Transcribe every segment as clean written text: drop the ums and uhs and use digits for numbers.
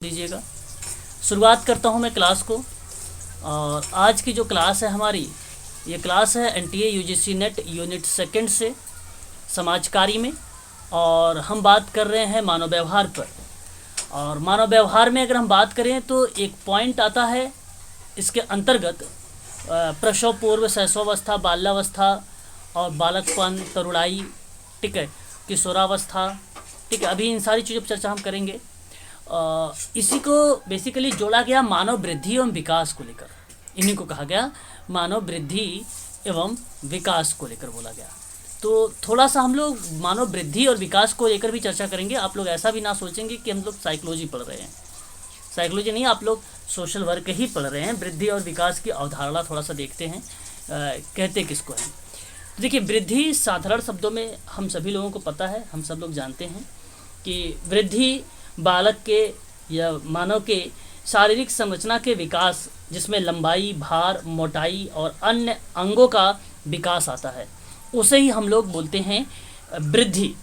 दीजिएगा। शुरुआत करता हूं मैं क्लास को। और आज की जो क्लास है हमारी, ये क्लास है NTA UGC net unit second से समाजकारी में। और हम बात कर रहे हैं मानव व्यवहार पर। और मानव व्यवहार में अगर हम बात करें तो एक पॉइंट आता है इसके अंतर्गत प्रसव पूर्व, शैशवावस्था, बाल्यावस्था और बालकपन, तरुणाई, ठीक है, किशोरावस्था, ठीक है। अभी इन सारी चीज़ों पर चर्चा हम करेंगे। इसी को बेसिकली जोड़ा गया मानव वृद्धि एवं विकास को लेकर। इन्हीं को कहा गया मानव वृद्धि एवं विकास को लेकर बोला गया। तो थोड़ा सा हम लोग मानव वृद्धि और विकास को लेकर भी चर्चा करेंगे। आप लोग ऐसा भी ना सोचेंगे कि हम लोग साइकोलॉजी पढ़ रहे हैं। साइकोलॉजी नहीं, आप लोग सोशल वर्क ही पढ़ रहे हैं। वृद्धि और विकास की अवधारणा थोड़ा सा देखते हैं, कहते किसको हैं। तो देखिए, वृद्धि साधारण शब्दों में हम सभी लोगों को पता है, हम सब लोग जानते हैं कि वृद्धि बालक के या मानव के शारीरिक संरचना के विकास, जिसमें लंबाई, भार, मोटाई और अन्य अंगों का विकास आता है, उसे ही हम लोग बोलते हैं वृद्धि,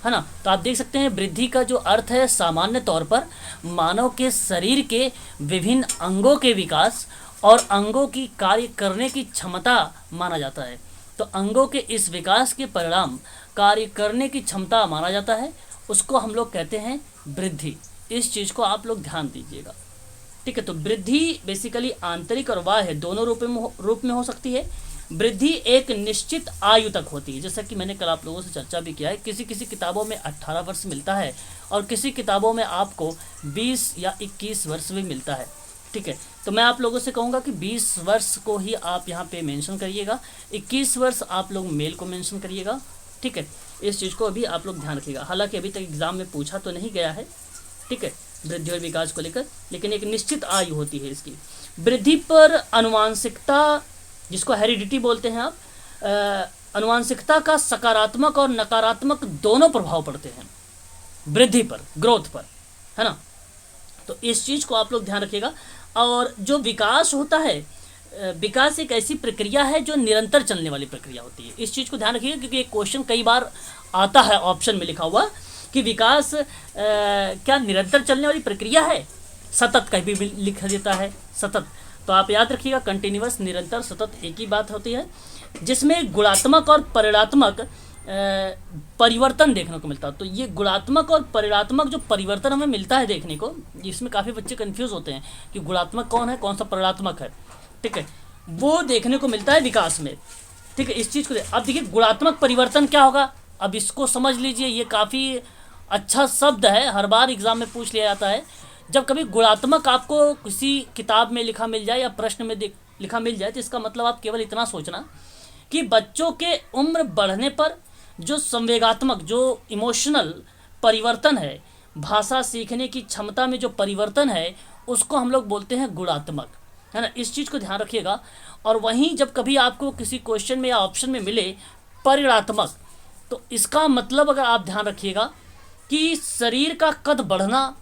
है ना। तो आप देख सकते हैं वृद्धि का जो अर्थ है सामान्य तौर पर मानव के शरीर के विभिन्न अंगों के विकास और अंगों की कार्य करने की क्षमता माना जाता है। तो अंगों के इस विकास के परिणाम कार्य करने की क्षमता माना जाता है, उसको हम लोग कहते हैं वृद्धि। इस चीज़ को आप लोग ध्यान दीजिएगा, ठीक है। तो वृद्धि बेसिकली आंतरिक और बाह्य दोनों रूप में हो सकती है। वृद्धि एक निश्चित आयु तक होती है, जैसा कि मैंने कल आप लोगों से चर्चा भी किया है। किसी किसी किताबों में 18 वर्ष मिलता है और किसी किताबों में आपको 20 या 21 वर्ष भी मिलता है, ठीक है। तो मैं आप लोगों से कहूँगा कि 20 वर्ष को ही आप यहाँ पे मेंशन करिएगा, 21 वर्ष आप लोग मेल को मेंशन करिएगा, ठीक है। इस चीज़ को अभी आप लोग ध्यान रखिएगा। हालांकि अभी तक एग्जाम में पूछा तो नहीं गया है, ठीक है, वृद्धि और विकास को लेकर, लेकिन एक निश्चित आयु होती है इसकी। वृद्धि पर अनुवांशिकता, जिसको हेरिडिटी बोलते हैं आप, अनुवांशिकता का सकारात्मक और नकारात्मक दोनों प्रभाव पड़ते हैं वृद्धि पर, ग्रोथ पर, है ना। तो इस चीज़ को आप लोग ध्यान रखिएगा। और जो विकास होता है, विकास एक ऐसी प्रक्रिया है जो निरंतर चलने वाली प्रक्रिया होती है। इस चीज़ को ध्यान रखिएगा, क्योंकि एक क्वेश्चन कई बार आता है ऑप्शन में लिखा हुआ कि विकास क्या निरंतर चलने वाली प्रक्रिया है, सतत कहीं भी लिख देता है सतत। तो आप याद रखिएगा, कंटिन्यूअस, निरंतर, सतत एक ही बात होती है, जिसमें गुणात्मक और परिणात्मक परिवर्तन देखने को मिलता है। तो ये गुणात्मक और परिणात्मक जो परिवर्तन हमें मिलता है देखने को, इसमें काफ़ी बच्चे कंफ्यूज होते हैं कि गुणात्मक कौन है, कौन सा परिणात्मक है, ठीक है। वो देखने को मिलता है विकास में, ठीक है। इस चीज़ को अब देखिए, गुणात्मक परिवर्तन क्या होगा, अब इसको समझ लीजिए। ये काफ़ी अच्छा शब्द है, हर बार एग्जाम में पूछ लिया जाता है। जब कभी गुणात्मक आपको किसी किताब में लिखा मिल जाए या प्रश्न में लिखा मिल जाए, तो इसका मतलब आप केवल इतना सोचना कि बच्चों के उम्र बढ़ने पर जो संवेगात्मक, जो इमोशनल परिवर्तन है, भाषा सीखने की क्षमता में जो परिवर्तन है, उसको हम लोग बोलते हैं गुणात्मक, है ना। इस चीज़ को ध्यान रखिएगा। और वहीं जब कभी आपको किसी क्वेश्चन में या ऑप्शन में मिले परिणात्मक, तो इसका मतलब अगर आप ध्यान रखिएगा कि शरीर का कद बढ़ना,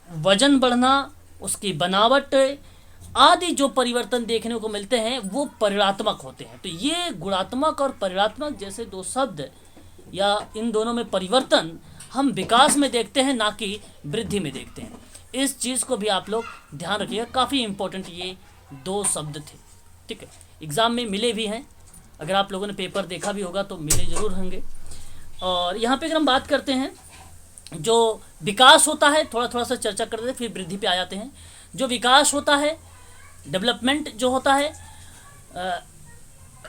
वजन बढ़ना, उसकी बनावट आदि जो परिवर्तन देखने को मिलते हैं वो परिणात्मक होते हैं। तो ये गुणात्मक और परिणात्मक जैसे दो शब्द या इन दोनों में परिवर्तन हम विकास में देखते हैं, ना कि वृद्धि में देखते हैं। इस चीज़ को भी आप लोग ध्यान रखिएगा, काफ़ी इंपॉर्टेंट ये दो शब्द थे, ठीक है। एग्ज़ाम में मिले भी हैं, अगर आप लोगों ने पेपर देखा भी होगा तो मिले ज़रूर होंगे। और यहाँ पे अगर हम बात करते हैं, जो विकास होता है, थोड़ा सा चर्चा करते हैं, फिर वृद्धि पे आ जाते हैं। जो विकास होता है, डेवलपमेंट जो होता है,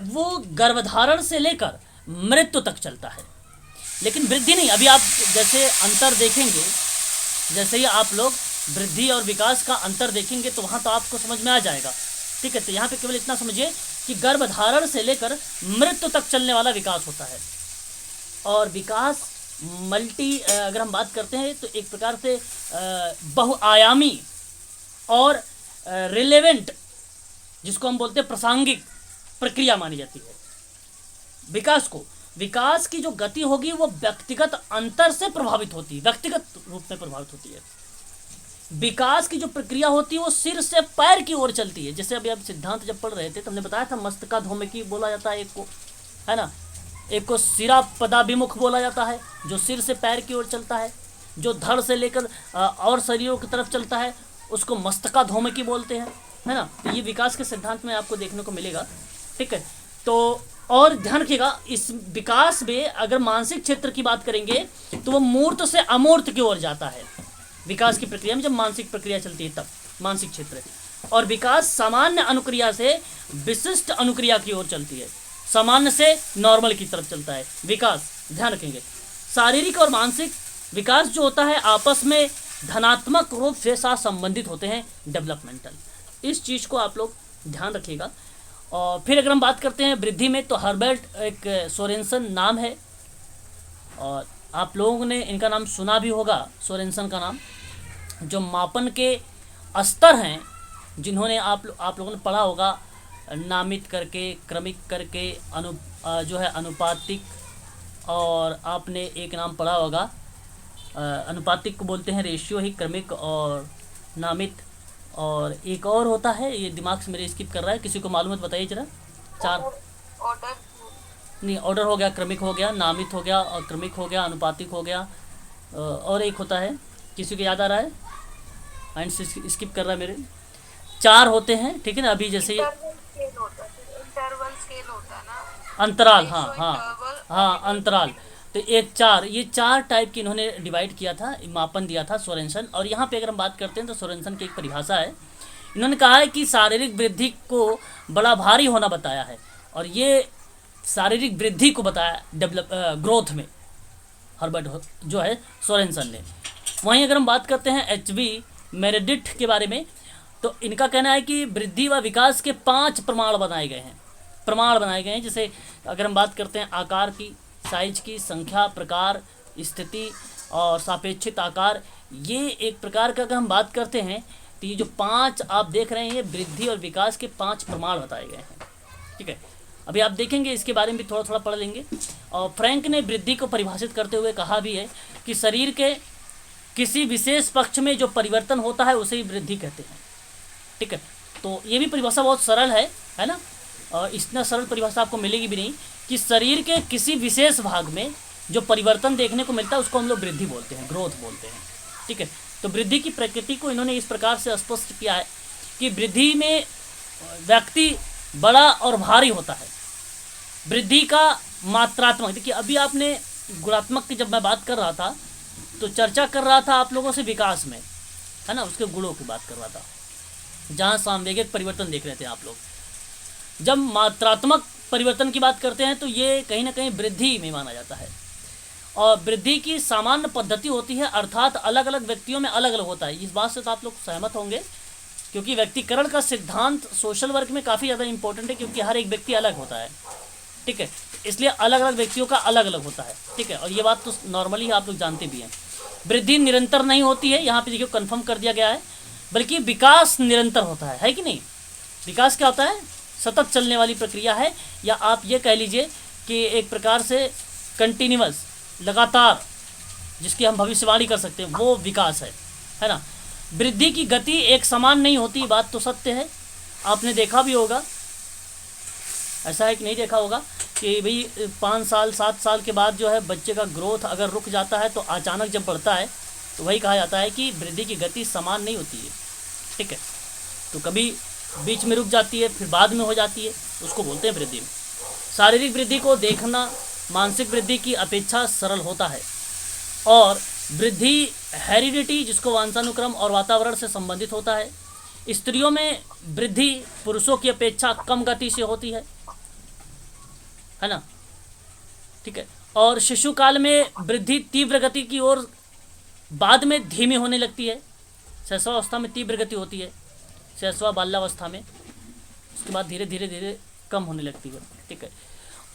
वो गर्भधारण से लेकर मृत्यु तक चलता है, लेकिन वृद्धि नहीं। अभी आप जैसे अंतर देखेंगे, जैसे ही आप लोग वृद्धि और विकास का अंतर देखेंगे तो वहाँ तो आपको समझ में आ जाएगा, ठीक है। तो यहाँ पे केवल इतना समझिए कि गर्भधारण से लेकर मृत्यु तक चलने वाला विकास होता है। और विकास अगर हम बात करते हैं तो एक प्रकार से बहुआयामी और रिलेवेंट, जिसको हम बोलते हैं प्रासंगिक प्रक्रिया मानी जाती है विकास को। विकास की जो गति होगी वो व्यक्तिगत अंतर से प्रभावित होती है, व्यक्तिगत रूप में प्रभावित होती है। विकास की जो प्रक्रिया होती है वो सिर से पैर की ओर चलती है। जैसे अभी आप सिद्धांत जब पढ़ रहे थे तो हमने बताया था, मस्तकाधोमुखी बोला जाता है एक को, है ना, एक को सिरा पदाभिमुख बोला जाता है, जो सिर से पैर की ओर चलता है। जो धड़ से लेकर और शरीरों की तरफ चलता है उसको मस्तकाधोमुखी बोलते हैं, है ना। तो ये विकास के सिद्धांत में आपको देखने को मिलेगा, ठीक है। तो और ध्यान रखिएगा, इस विकास में अगर मानसिक क्षेत्र की बात करेंगे तो वो मूर्त से अमूर्त की ओर जाता है। विकास की प्रक्रिया में जब मानसिक प्रक्रिया चलती है तब मानसिक क्षेत्र, और विकास सामान्य अनुक्रिया से विशिष्ट अनुक्रिया की ओर चलती है, सामान्य से नॉर्मल की तरफ चलता है विकास। ध्यान रखेंगे, शारीरिक और मानसिक विकास जो होता है आपस में धनात्मक रूप से साथ संबंधित होते हैं, डेवलपमेंटल। इस चीज़ को आप लोग ध्यान रखिएगा। और फिर अगर हम बात करते हैं वृद्धि में, तो हर्बर्ट एक सोरेनसन नाम है, और आप लोगों ने इनका नाम सुना भी होगा, सोरेनसन का नाम, जो मापन के स्तर हैं जिन्होंने आप लोगों ने पढ़ा होगा, नामित करके, क्रमिक करके, जो है अनुपातिक, और आपने एक नाम पढ़ा होगा अनुपातिक को बोलते हैं रेशियो ही, क्रमिक और नामित, और एक और होता है, ये दिमाग से मेरे स्किप कर रहा है, किसी को मालूम है तो बताइए जरा। चार ऑर्डर नहीं, ऑर्डर हो गया, क्रमिक हो गया, नामित हो गया, और क्रमिक हो गया, अनुपातिक हो गया, और एक होता है, किसी को याद आ रहा है? एंड स्किप कर रहा है मेरे। चार होते हैं, ठीक है ना। अभी जैसे इंटरवल स्केल होता है ना, अंतराल, हाँ रेशियो, हाँ इंटरवल, हाँ, अंतराल। तो एक चार, ये चार टाइप की इन्होंने डिवाइड किया था, मापन दिया था सोरेनसन। और यहाँ पे अगर हम बात करते हैं तो सोरेनसन की एक परिभाषा है, इन्होंने कहा है कि शारीरिक वृद्धि को बड़ा भारी होना बताया है, और ये शारीरिक वृद्धि को बताया ग्रोथ में, हर्बर्ट जो है सोरेनसन ने। वहीं अगर हम बात करते हैं एच.वी. मेरेडिथ के बारे में, तो इनका कहना है कि वृद्धि व विकास के 5 प्रमाण बनाए गए हैं। जैसे अगर हम बात करते हैं आकार की, साइज की, संख्या, प्रकार, स्थिति और सापेक्षित आकार, ये एक प्रकार का अगर हम बात करते हैं तो ये जो 5 आप देख रहे हैं, ये वृद्धि और विकास के 5 प्रमाण बताए गए हैं, ठीक है। अभी आप देखेंगे, इसके बारे में भी थोड़ा थोड़ा पढ़ लेंगे। और फ्रैंक ने वृद्धि को परिभाषित करते हुए कहा भी है कि शरीर के किसी विशेष पक्ष में जो परिवर्तन होता है उसे ही वृद्धि कहते हैं, ठीक है। तो ये भी परिभाषा बहुत सरल है ना। इतना सरल परिभाषा आपको मिलेगी भी नहीं, कि शरीर के किसी विशेष भाग में जो परिवर्तन देखने को मिलता है उसको हम लोग वृद्धि बोलते हैं, ग्रोथ बोलते हैं, ठीक है। तो वृद्धि की प्रकृति को इन्होंने इस प्रकार से स्पष्ट किया है कि वृद्धि में व्यक्ति बड़ा और भारी होता है। वृद्धि का मात्रात्मक, देखिए अभी आपने गुणात्मक की जब मैं बात कर रहा था तो चर्चा कर रहा था आप लोगों से विकास में, है ना, उसके गुणों की बात कर रहा था, जहाँ सामवेगिक परिवर्तन देख रहे थे आप लोग। जब मात्रात्मक परिवर्तन की बात करते हैं तो ये कहीं ना कहीं वृद्धि में माना जाता है, और वृद्धि की सामान्य पद्धति होती है, अर्थात अलग अलग व्यक्तियों में अलग अलग होता है। इस बात से तो आप लोग सहमत होंगे, क्योंकि व्यक्तिकरण का सिद्धांत सोशल वर्क में काफ़ी ज़्यादा इंपॉर्टेंट है, क्योंकि हर एक व्यक्ति अलग होता है, ठीक है। इसलिए अलग अलग व्यक्तियों का अलग अलग होता है, ठीक है। और ये बात तो नॉर्मली आप लोग जानते भी हैं। वृद्धि निरंतर नहीं होती है, यहाँ पे देखिए कन्फर्म कर दिया गया है, बल्कि विकास निरंतर होता है कि नहीं। विकास क्या होता है? सतत चलने वाली प्रक्रिया है, या आप ये कह लीजिए कि एक प्रकार से कंटिन्यूअस, लगातार, जिसकी हम भविष्यवाणी कर सकते हैं, वो विकास है ना। वृद्धि की गति एक समान नहीं होती, बात तो सत्य है। आपने देखा भी होगा, ऐसा है कि नहीं देखा होगा, कि भाई 5 साल 7 साल के बाद जो है बच्चे का ग्रोथ अगर रुक जाता है तो अचानक जब बढ़ता है तो वही कहा जाता है कि वृद्धि की गति समान नहीं होती है, ठीक है। तो कभी बीच में रुक जाती है, फिर बाद में हो जाती है, उसको बोलते हैं वृद्धि। शारीरिक वृद्धि को देखना मानसिक वृद्धि की अपेक्षा सरल होता है, और वृद्धि हेरिडिटी, जिसको वंशानुक्रम और वातावरण से संबंधित होता है। स्त्रियों में वृद्धि पुरुषों की अपेक्षा कम गति से होती है ना, ठीक है। और शिशु काल में वृद्धि तीव्र गति की ओर, बाद में धीमी होने लगती है। शैशवावस्था में तीव्र गति होती है, शैशवा बाल्यावस्था में, उसके बाद धीरे धीरे धीरे कम होने लगती है, ठीक है।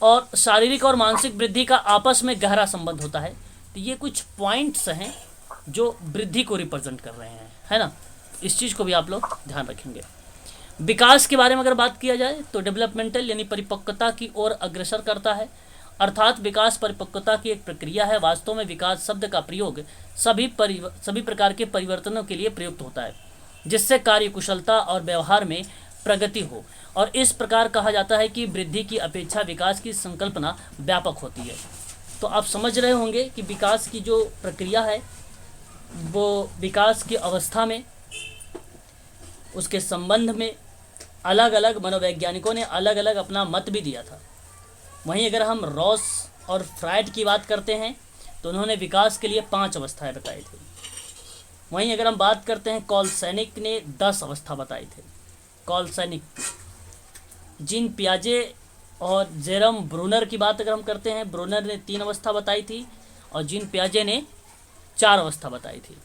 और शारीरिक और मानसिक वृद्धि का आपस में गहरा संबंध होता है। तो ये कुछ पॉइंट्स हैं जो वृद्धि को रिप्रेजेंट कर रहे हैं, है ना। इस चीज़ को भी आप लोग ध्यान रखेंगे। विकास के बारे में अगर बात किया जाए तो डेवलपमेंटल यानी परिपक्वता की ओर अग्रसर करता है, अर्थात विकास परिपक्वता की एक प्रक्रिया है। वास्तव में विकास शब्द का प्रयोग सभी प्रकार के परिवर्तनों के लिए प्रयुक्त होता है, जिससे कार्यकुशलता और व्यवहार में प्रगति हो। और इस प्रकार कहा जाता है कि वृद्धि की अपेक्षा विकास की संकल्पना व्यापक होती है। तो आप समझ रहे होंगे कि विकास की जो प्रक्रिया है वो विकास की अवस्था में, उसके संबंध में अलग अलग मनोवैज्ञानिकों ने अलग अलग अपना मत भी दिया था। वहीं अगर हम रॉस और फ्राइड की बात करते हैं तो उन्होंने विकास के लिए 5 अवस्थाएं बताई थी। वहीं अगर हम बात करते हैं कॉलसैनिक ने 10 अवस्था बताए थे। कॉलसैनिक, जीन पियाजे और जेरम ब्रूनर की बात अगर हम करते हैं, ब्रूनर ने 3 अवस्था बताई थी और जीन पियाजे ने 4 अवस्था बताई थी।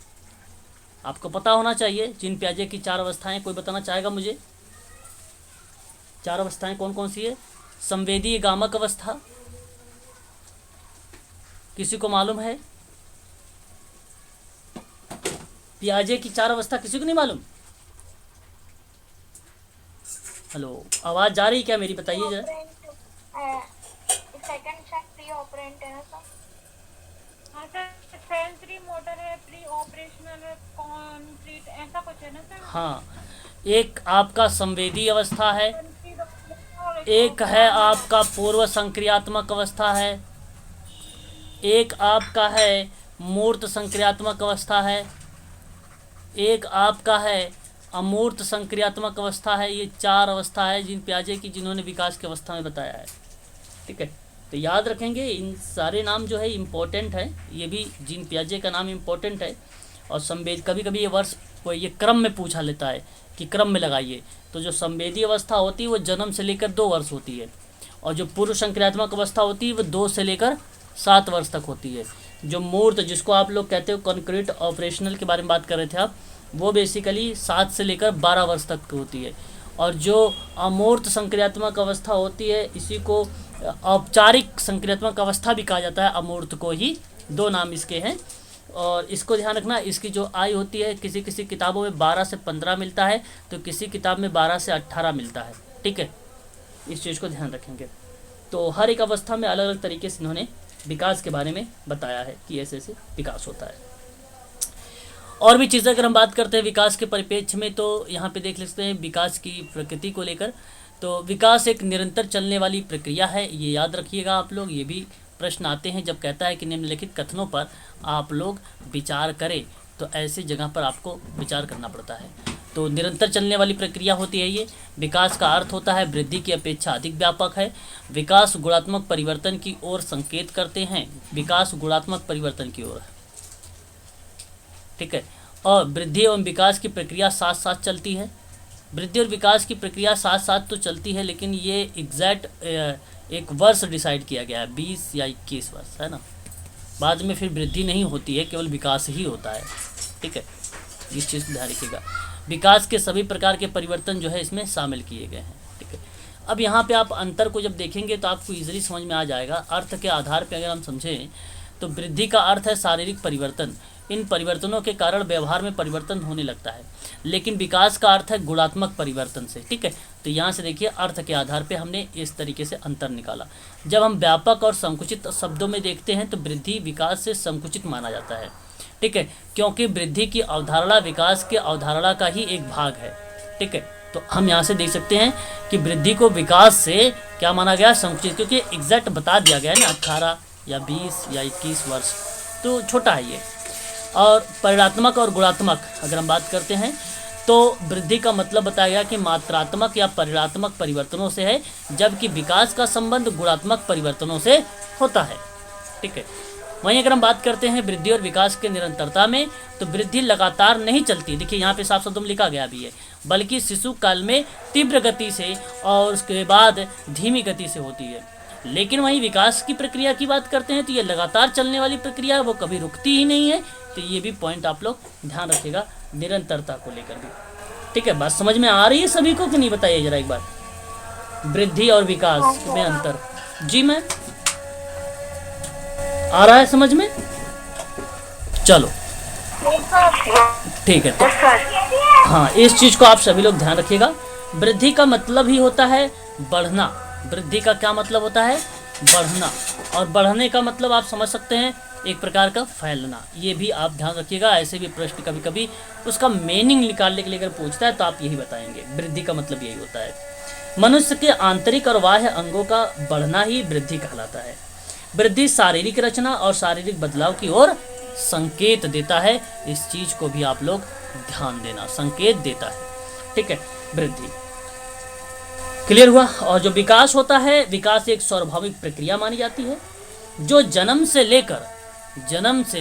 आपको पता होना चाहिए जीन पियाजे की 4 अवस्थाएं। कोई बताना चाहेगा मुझे? 4 अवस्थाएं कौन कौन सी है? संवेदी गामक अवस्था, किसी को मालूम है? पियाजे की 4 अवस्था किसी को नहीं मालूम? हेलो, आवाज जा रही क्या मेरी? बताइए जरा। सेकंड शायद प्री ऑपरेंट है ना सर? हाँ सर, सेंसरी मोटर है, प्री ऑपरेशनल है, कंप्लीट ऐसा कुछ है ना सर? हाँ, एक आपका संवेदी अवस्था है, एक है आपका पूर्व संक्रियात्मक अवस्था है, एक आपका है मूर्त संक्रियात्मक अवस्था है, एक आपका है अमूर्त संक्रियात्मक अवस्था है। ये 4 अवस्था है जीन पियाजे की, जिन्होंने विकास की अवस्था में बताया है। ठीक है, तो याद रखेंगे इन सारे नाम जो है इम्पोर्टेंट है। ये भी जीन पियाजे का नाम इम्पोर्टेंट है। और संवेद, कभी कभी ये वर्ष ये क्रम में पूछा लेता है कि क्रम में लगाइए। तो जो संवेदी अवस्था होती है वो जन्म से लेकर 2 वर्ष होती है, और जो पूर्व संक्रियात्मक अवस्था होती है वो 2 से लेकर 7 वर्ष तक होती है। जो मूर्त, जिसको आप लोग कहते हो कॉन्क्रीट ऑपरेशनल के बारे में बात कर रहे थे आप, वो बेसिकली 7 से लेकर 12 वर्ष तक की होती है। और जो अमूर्त संक्रियात्मक अवस्था होती है, इसी को औपचारिक संक्रियात्मक अवस्था भी कहा जाता है, अमूर्त को ही। 2 नाम इसके हैं, और इसको ध्यान रखना। इसकी जो आयु होती है, किसी किसी किताबों में 12 से 15 मिलता है, तो किसी किताब में 12 से 18 मिलता है। ठीक है, इस चीज़ को ध्यान रखेंगे। तो हर एक अवस्था में अलग अलग तरीके से इन्होंने विकास के बारे में बताया है कि ऐसे ऐसे विकास होता है। और भी चीज़ें अगर हम बात करते हैं विकास के परिप्रेक्ष्य में, तो यहाँ पे देख सकते हैं विकास की प्रकृति को लेकर। तो विकास एक निरंतर चलने वाली प्रक्रिया है, ये याद रखिएगा आप लोग। ये भी प्रश्न आते हैं जब कहता है कि निम्नलिखित कथनों पर आप लोग विचार करें, तो ऐसी जगह पर आपको विचार करना पड़ता है। तो निरंतर चलने वाली प्रक्रिया होती है ये। विकास का अर्थ होता है वृद्धि की अपेक्षा अधिक व्यापक है। विकास गुणात्मक परिवर्तन की ओर संकेत करते हैं। विकास गुणात्मक परिवर्तन की ओर, ठीक है। और वृद्धि एवं विकास की प्रक्रिया साथ साथ चलती है। वृद्धि और विकास की प्रक्रिया साथ साथ तो चलती है, लेकिन ये एग्जैक्ट एक वर्ष डिसाइड किया गया है, 20 या 21 वर्ष, है ना। बाद में फिर वृद्धि नहीं होती है, केवल विकास ही होता है। ठीक है, इस चीज़ को ध्यान रखिएगा। विकास के सभी प्रकार के परिवर्तन जो है इसमें शामिल किए गए हैं। ठीक है, अब यहाँ पे आप अंतर को जब देखेंगे तो आपको ईजिली समझ में आ जाएगा। अर्थ के आधार पर अगर हम समझें तो वृद्धि का अर्थ है शारीरिक परिवर्तन। इन परिवर्तनों के कारण व्यवहार में परिवर्तन होने लगता है। लेकिन विकास का अर्थ है गुणात्मक परिवर्तन से। ठीक है, तो यहाँ से देखिए अर्थ के आधार पे हमने इस तरीके से अंतर निकाला। जब हम व्यापक और संकुचित शब्दों में देखते हैं तो वृद्धि विकास से संकुचित माना जाता है। ठीक है, क्योंकि वृद्धि की अवधारणा विकास के अवधारणा का ही एक भाग है। ठीक है, तो हम यहाँ से देख सकते हैं कि वृद्धि को विकास से क्या माना गया, संकुचित, क्योंकि एग्जैक्ट बता दिया गया है ना, 18 या 20 या 21 वर्ष, तो छोटा है ये। और परिणात्मक और गुणात्मक अगर हम बात करते हैं तो वृद्धि का मतलब बताया गया कि मात्रात्मक या परिणात्मक परिवर्तनों से है, जबकि विकास का संबंध गुणात्मक परिवर्तनों से होता है। ठीक है, वहीं अगर हम बात करते हैं वृद्धि और विकास के निरंतरता में, तो वृद्धि लगातार नहीं चलती। देखिए यहाँ पे साफ शब्दों में लिखा गया भी है, बल्कि शिशु काल में तीव्र गति से और उसके बाद धीमी गति से होती है। लेकिन वहीं विकास की प्रक्रिया की बात करते हैं तो ये लगातार चलने वाली प्रक्रिया है, वो कभी रुकती ही नहीं है। तो ये भी पॉइंट आप लोग ध्यान रखिएगा निरंतरता को लेकर भी। ठीक है, बात समझ में आ रही है सभी को कि नहीं, बताइए जरा एक बार। वृद्धि और विकास में अंतर, जी मैम, आ रहा है समझ में? चलो ठीक है, तो हाँ, इस चीज को आप सभी लोग ध्यान रखिएगा। वृद्धि का मतलब ही होता है बढ़ना। वृद्धि का क्या मतलब होता है, बढ़ना। और बढ़ने का मतलब आप समझ सकते हैं एक प्रकार का फैलना। ये भी आप ध्यान रखिएगा। ऐसे भी प्रश्न कभी कभी उसका मीनिंग निकालने के लिए अगर पूछता है तो आप यही बताएंगे, वृद्धि का मतलब यही होता है। मनुष्य के आंतरिक और बाह्य अंगों का बढ़ना ही वृद्धि कहलाता है। वृद्धि शारीरिक रचना और शारीरिक बदलाव की ओर संकेत देता है। इस चीज को भी आप लोग ध्यान देना, संकेत देता है, ठीक है। वृद्धि क्लियर हुआ। और जो विकास होता है, विकास एक स्वाभाविक प्रक्रिया मानी जाती है जो जन्म से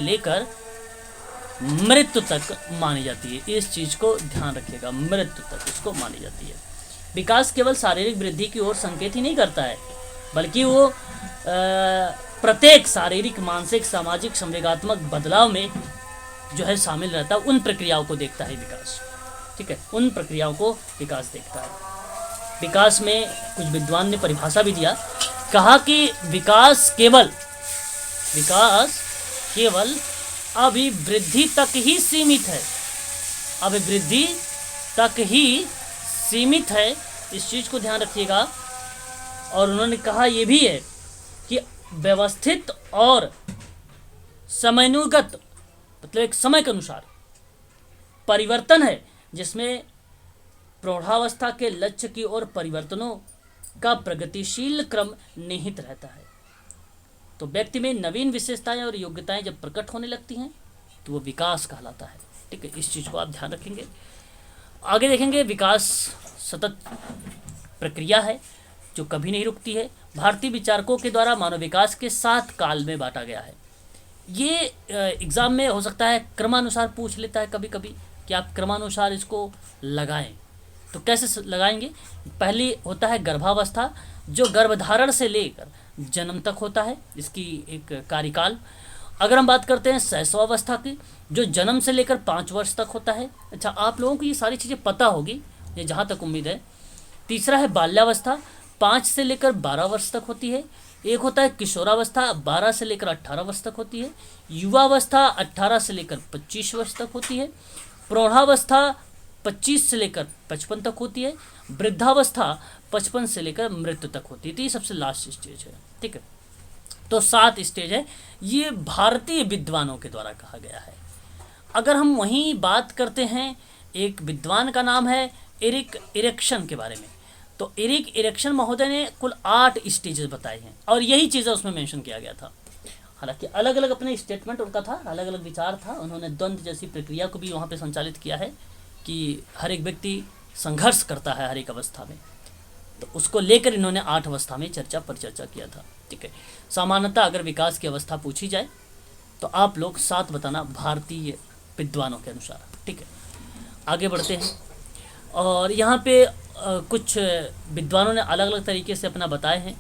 लेकर मृत्यु तक मानी जाती है। इस चीज को ध्यान रखिएगा, मृत्यु तक इसको मानी जाती है। विकास केवल शारीरिक वृद्धि की ओर संकेत ही नहीं करता है, बल्कि वो प्रत्येक शारीरिक, मानसिक, सामाजिक, संवेगात्मक बदलाव में जो है शामिल रहता है। उन प्रक्रियाओं को देखता है विकास, ठीक है, उन प्रक्रियाओं को विकास देखता है। विकास में कुछ विद्वान ने परिभाषा भी दिया, कहा कि विकास केवल अभिवृद्धि तक ही सीमित है, अभिवृद्धि तक ही सीमित है। इस चीज को ध्यान रखिएगा। और उन्होंने कहा यह भी है कि व्यवस्थित और समयानुगत, मतलब एक समय के अनुसार परिवर्तन है, जिसमें प्रौढ़ावस्था के लक्ष्य की ओर परिवर्तनों का प्रगतिशील क्रम निहित रहता है। तो व्यक्ति में नवीन विशेषताएं और योग्यताएं जब प्रकट होने लगती हैं तो वो विकास कहलाता है, ठीक है। इस चीज को आप ध्यान रखेंगे। आगे देखेंगे, विकास सतत प्रक्रिया है जो कभी नहीं रुकती है। भारतीय विचारकों के द्वारा मानव विकास के 7 काल में बांटा गया है। ये एग्जाम में हो सकता है क्रमानुसार पूछ लेता है कभी कभी कि आप क्रमानुसार इसको लगाएं। तो कैसे लगाएंगे? पहली होता है गर्भावस्था, जो गर्भधारण से लेकर जन्म तक होता है, इसकी एक कार्यकाल। अगर हम बात करते हैं शैशवावस्था की, जो जन्म से लेकर 5 वर्ष तक होता है। अच्छा, आप लोगों को ये सारी चीज़ें पता होगी, ये जहाँ तक उम्मीद है। तीसरा है बाल्यावस्था, 5 से लेकर 12 वर्ष तक होती है। एक होता है किशोरावस्था, 12 से लेकर 18 वर्ष तक होती है। युवावस्था 18 से लेकर 25 वर्ष तक होती है। प्रौढ़ावस्था 25 से लेकर 55 तक होती है। वृद्धावस्था 55 से लेकर मृत्यु तक होती है। तो ये सबसे लास्ट स्टेज है, ठीक है। तो 7 स्टेज है, ये भारतीय विद्वानों के द्वारा कहा गया है। अगर हम वहीं बात करते हैं, एक विद्वान का नाम है एरिक इरेक्शन के बारे में, तो एरिक इरेक्शन महोदय ने कुल 8 स्टेजेस बताए हैं और यही चीज़ें उसमें मेंशन किया गया था। हालांकि अलग अलग अपने स्टेटमेंट उनका था, अलग अलग विचार था। उन्होंने द्वंद्व जैसी प्रक्रिया को भी वहाँ पे संचालित किया है कि हर एक व्यक्ति संघर्ष करता है हर एक अवस्था में, तो उसको लेकर इन्होंने 8 अवस्था में परिचर्चा किया था, ठीक है। सामान्यतः अगर विकास की अवस्था पूछी जाए तो आप लोग 7 बताना भारतीय विद्वानों के अनुसार, ठीक है। आगे बढ़ते हैं और यहाँ पे कुछ विद्वानों ने अलग अलग तरीके से अपना बताए हैं।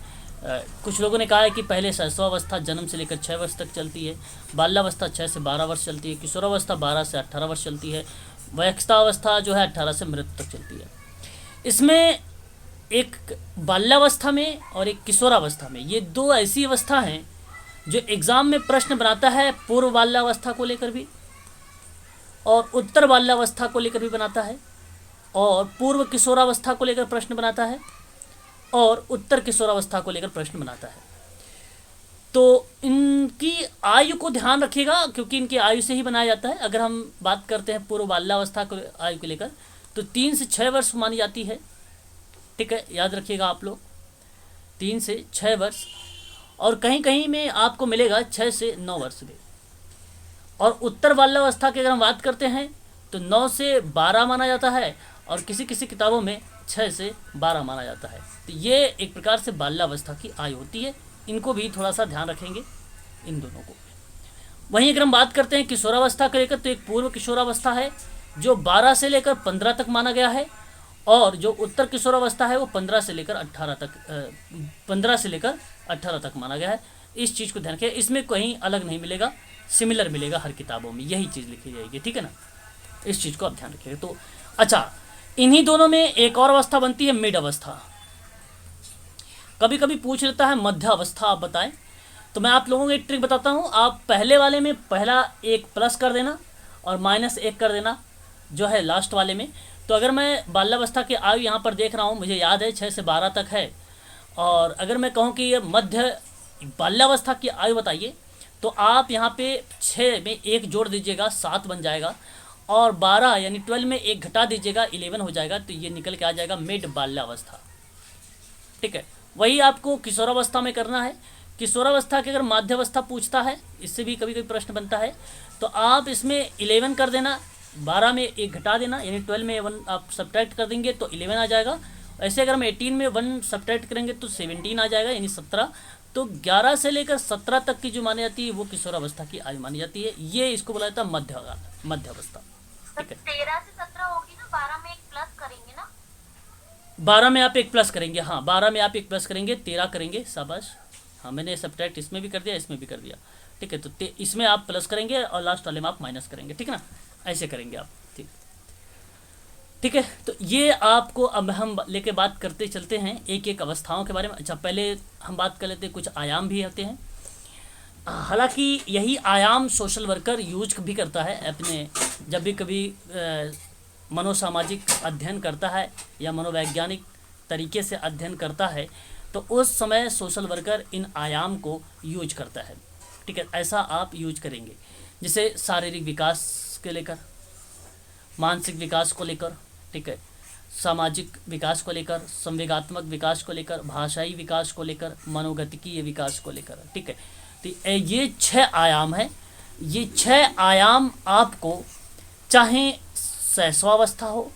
कुछ लोगों ने कहा है कि पहले शैशवावस्था जन्म से लेकर 6 वर्ष तक चलती है, बाल्यावस्था 6 से 12 वर्ष चलती है, किशोरावस्था 12 से 18 वर्ष चलती है, वयस्कावस्था जो है 18 से मृत्यु तक चलती है। इसमें एक बाल्यावस्था में और एक किशोरावस्था में, ये 2 ऐसी अवस्था हैं जो एग्ज़ाम में प्रश्न बनाता है, पूर्व बाल्यावस्था को लेकर भी और उत्तर बाल्यावस्था को लेकर भी बनाता है, और पूर्व किशोरावस्था को लेकर प्रश्न बनाता है और उत्तर किशोरावस्था को लेकर प्रश्न बनाता है। तो इनकी आयु को ध्यान रखिएगा, क्योंकि इनकी आयु से ही बनाया जाता है। अगर हम बात करते हैं पूर्व बाल्यावस्था को आयु को लेकर, तो 3 से 6 वर्ष मानी जाती है, ठीक है, याद रखिएगा आप लोग, 3 से 6 वर्ष। और कहीं कहीं में आपको मिलेगा 6 से 9 वर्ष भी। और उत्तर बाल्यावस्था की अगर हम बात करते हैं तो 9 से 12 माना जाता है और किसी किसी किताबों में 6 से 12 माना जाता है। तो ये एक प्रकार से बाल्यावस्था की आयु होती है, इनको भी थोड़ा सा ध्यान रखेंगे इन दोनों को। वहीं अगर हम बात करते हैं किशोरावस्था को लेकर, तो एक पूर्व किशोरावस्था है जो 12 से लेकर 15 तक माना गया है, और जो उत्तर किशोरावस्था है वो 15 से लेकर 18 तक माना गया है। इस चीज़ को ध्यान रखिए, इसमें कहीं अलग नहीं मिलेगा, सिमिलर मिलेगा हर किताबों में, यही चीज़ लिखी जाएगी, ठीक है ना। इस चीज़ को आप ध्यान रखिएगा। तो अच्छा, इन्हीं दोनों में एक और अवस्था बनती है मिड अवस्था। कभी कभी पूछ लेता है मध्य अवस्था आप बताएं, तो मैं आप लोगों को एक ट्रिक बताता हूँ। आप पहले वाले में पहला 1 प्लस कर देना और -1 कर देना जो है लास्ट वाले में। तो अगर मैं बाल्यावस्था की आयु यहाँ पर देख रहा हूँ, मुझे याद है 6 से 12 तक है, और अगर मैं कहूँ कि ये मध्य बाल्यावस्था की आयु बताइए, तो आप यहाँ पे 6 में 1 जोड़ दीजिएगा, 7 बन जाएगा, और 12 यानी 12 में 1 घटा दीजिएगा, 11 हो जाएगा। तो ये निकल के आ जाएगा मिड बाल्यावस्था, ठीक है। वही आपको किशोरावस्था में करना है। किशोरावस्था के अगर माध्यावस्था पूछता है, इससे भी कभी कभी प्रश्न बनता है, तो आप इसमें 11 कर देना, 12 में 1 घटा देना, यानी 12 में 1 आप सब्ट्रैक्ट कर देंगे तो 11 आ जाएगा। ऐसे अगर हम 18 में 1 सब्ट्रैक्ट करेंगे तो 17 आ जाएगा, यानी 17। तो 11 से लेकर 17 तक की जो मानी जाती है वो किशोरावस्था की आयु मानी जाती है। ये इसको बोला जाता है मध्यावस्था। ठीक है, 13 से 17 होगी ना, 12 में एक प्लस करेंगे ना। 12 में आप 1 प्लस करेंगे, हाँ 12 में आप 1 प्लस करेंगे, 13 करेंगे, शाबाश। हाँ मैंने सब्ट्रैक्ट इसमें भी कर दिया, इसमें भी कर दिया। ठीक है, तो इसमें आप प्लस करेंगे और लास्ट वाले में आप माइनस करेंगे, ठीक है ना, ऐसे करेंगे आप। ठीक, ठीक है। तो ये आपको अब हम लेके बात करते चलते हैं एक एक अवस्थाओं के बारे में। अच्छा, पहले हम बात कर लेते हैं, कुछ आयाम भी होते हैं। हालांकि यही आयाम सोशल वर्कर यूज भी करता है अपने, जब भी कभी मनोसामाजिक अध्ययन करता है या मनोवैज्ञानिक तरीके से अध्ययन करता है, तो उस समय सोशल वर्कर इन आयाम को यूज करता है। ठीक है, ऐसा आप यूज करेंगे, जैसे शारीरिक विकास के लेकर, मानसिक विकास को लेकर, ठीक है, सामाजिक विकास को लेकर, संवेगात्मक विकास को लेकर, भाषाई विकास को लेकर, मनोगतिकीय विकास को लेकर। ठीक है, तो ये 6 आयाम है। ये 6 आयाम आपको चाहे शैशवावस्था हो,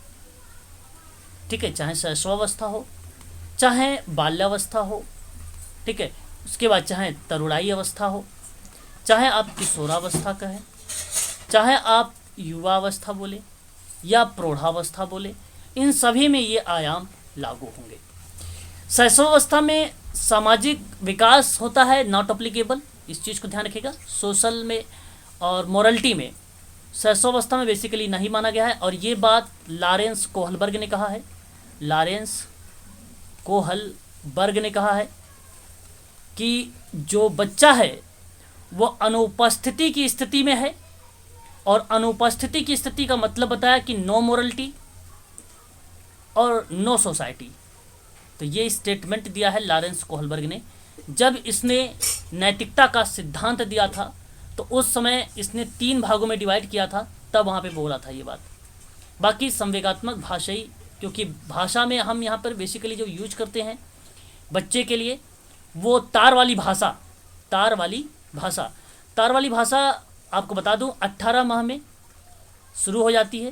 ठीक है, चाहे शैशवावस्था हो, चाहे बाल्यावस्था हो, ठीक है, उसके बाद चाहे तरुणाई अवस्था हो, चाहे आप किशोरावस्था कहें, चाहे आप युवावस्था बोले या प्रौढ़ावस्था बोले, इन सभी में ये आयाम लागू होंगे। शैशवावस्था में सामाजिक विकास होता है नॉट अप्लीकेबल, इस चीज़ को ध्यान रखिएगा। सोशल में और मोरलिटी में शैशवावस्था में बेसिकली नहीं माना गया है, और ये बात लॉरेंस कोहलबर्ग ने कहा है। लॉरेंस कोहलबर्ग ने कहा है कि जो बच्चा है वो अनुपस्थिति की स्थिति में है, और अनुपस्थिति की स्थिति का मतलब बताया कि नो मोरलिटी और नो सोसाइटी। तो ये स्टेटमेंट दिया है लॉरेंस कोहलबर्ग ने। जब इसने नैतिकता का सिद्धांत दिया था तो उस समय इसने 3 भागों में डिवाइड किया था, तब वहाँ पे बोला था ये बात। बाकी संवेगात्मक भाषाई, क्योंकि भाषा में हम यहाँ पर बेसिकली जो यूज करते हैं बच्चे के लिए वो तार वाली भाषा आपको बता दूं 18 माह में शुरू हो जाती है।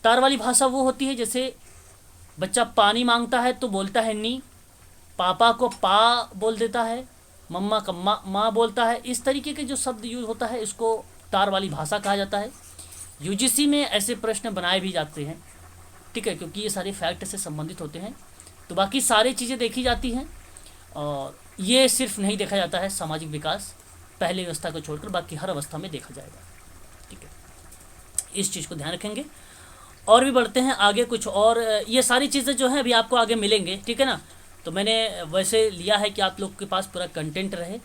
तार वाली भाषा वो होती है जैसे बच्चा पानी मांगता है तो बोलता है नी, पापा को पा बोल देता है, मम्मा का माँ बोलता है। इस तरीके के जो शब्द यूज होता है इसको तार वाली भाषा कहा जाता है। यूजीसी में ऐसे प्रश्न बनाए भी जाते हैं, ठीक है, क्योंकि ये सारे फैक्ट से संबंधित होते हैं। तो बाकी सारी चीज़ें देखी जाती हैं, और ये सिर्फ नहीं देखा जाता है सामाजिक विकास, पहली अवस्था को छोड़कर बाकी हर अवस्था में देखा जाएगा। ठीक है, इस चीज़ को ध्यान रखेंगे। और भी बढ़ते हैं आगे, कुछ और ये सारी चीज़ें जो हैं अभी आपको आगे मिलेंगे, ठीक है ना। तो मैंने वैसे लिया है कि आप लोग के पास पूरा कंटेंट रहे,